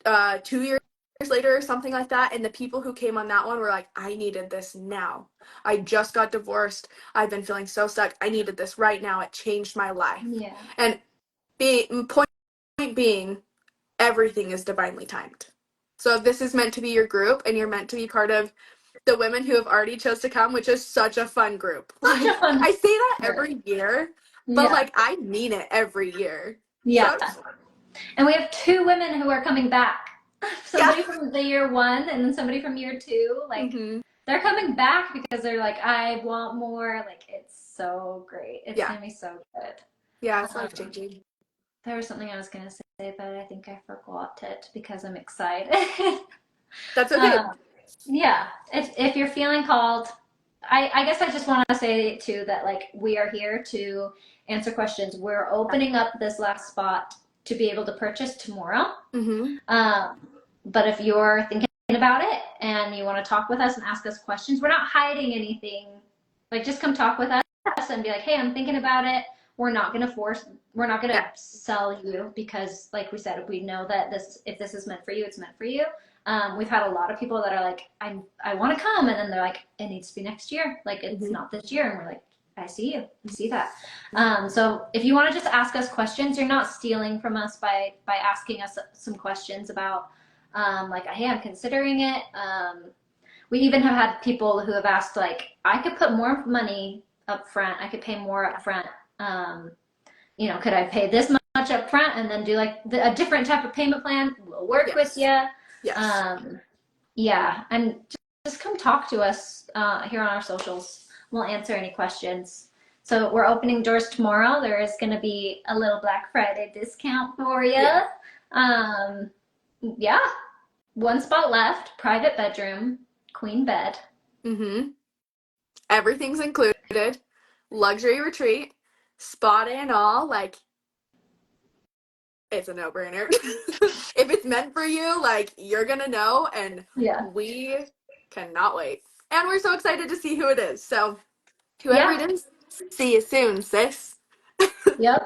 2 years later or something like that. And the people who came on that one were like, I needed this now. I just got divorced. I've been feeling so stuck. I needed this right now. It changed my life. Yeah. And point being, everything is divinely timed. So if this is meant to be your group and you're meant to be part of the women who have already chose to come, which is such a fun group. Such Like, a fun I say that group. every year, but Yeah. like I mean it every year. Yeah. So And we have 2 women who are coming back. Somebody yeah. from the year 1 and then somebody from year 2. Like, they're coming back because they're like, I want more. Like, it's so great. It's Yeah. going to be so good. Yeah, it's life changing. There was something I was going to say, but I think I forgot it because I'm excited. That's okay. Yeah. If you're feeling called, I guess I just want to say too that like we are here to answer questions. We're opening up this last spot to be able to purchase tomorrow. But if you're thinking about it and you want to talk with us and ask us questions, we're not hiding anything. Like, just come talk with us and be like, hey, I'm thinking about it. We're not going to sell you because, like we said, we know that if this is meant for you, it's meant for you. We've had a lot of people that are like, I want to come. And then they're like, it needs to be next year. Like, it's not this year. And we're like, I see you. I see that. So if you want to just ask us questions, you're not stealing from us by asking us some questions about, like, hey, I'm considering it. We even have had people who have asked, like, I could put more money up front. I could pay more up front. Could I pay this much up front and then do like a different type of payment plan? We'll work with you. Yes. Yeah. And just come talk to us here on our socials. We'll answer any questions. So we're opening doors tomorrow. There is going to be a little Black Friday discount for you. Yeah. 1 spot left, private bedroom, queen bed. Everything's included. Luxury retreat, spa day and all. Like, it's a no-brainer. If it's meant for you, like, you're gonna know, and we cannot wait. And we're so excited to see who it is. So whoever it is, see you soon, sis. Yep.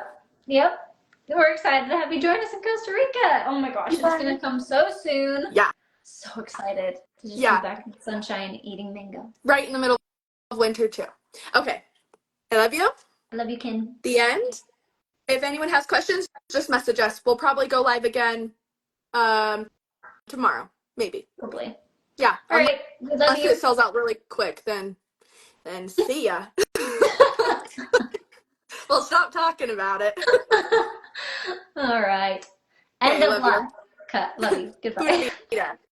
We're excited to have you join us in Costa Rica. Oh my gosh, it's gonna come so soon. Yeah. So excited to just be back in the sunshine eating mango. Right in the middle of winter too. Okay. I love you. I love you, Ken. The end. If anyone has questions, just message us. We'll probably go live again tomorrow. Maybe. Probably. Yeah. All right. We love unless you. it sells out really quick, then see ya. We'll stop talking about it. All right. End of love. Cut. Love you. Goodbye.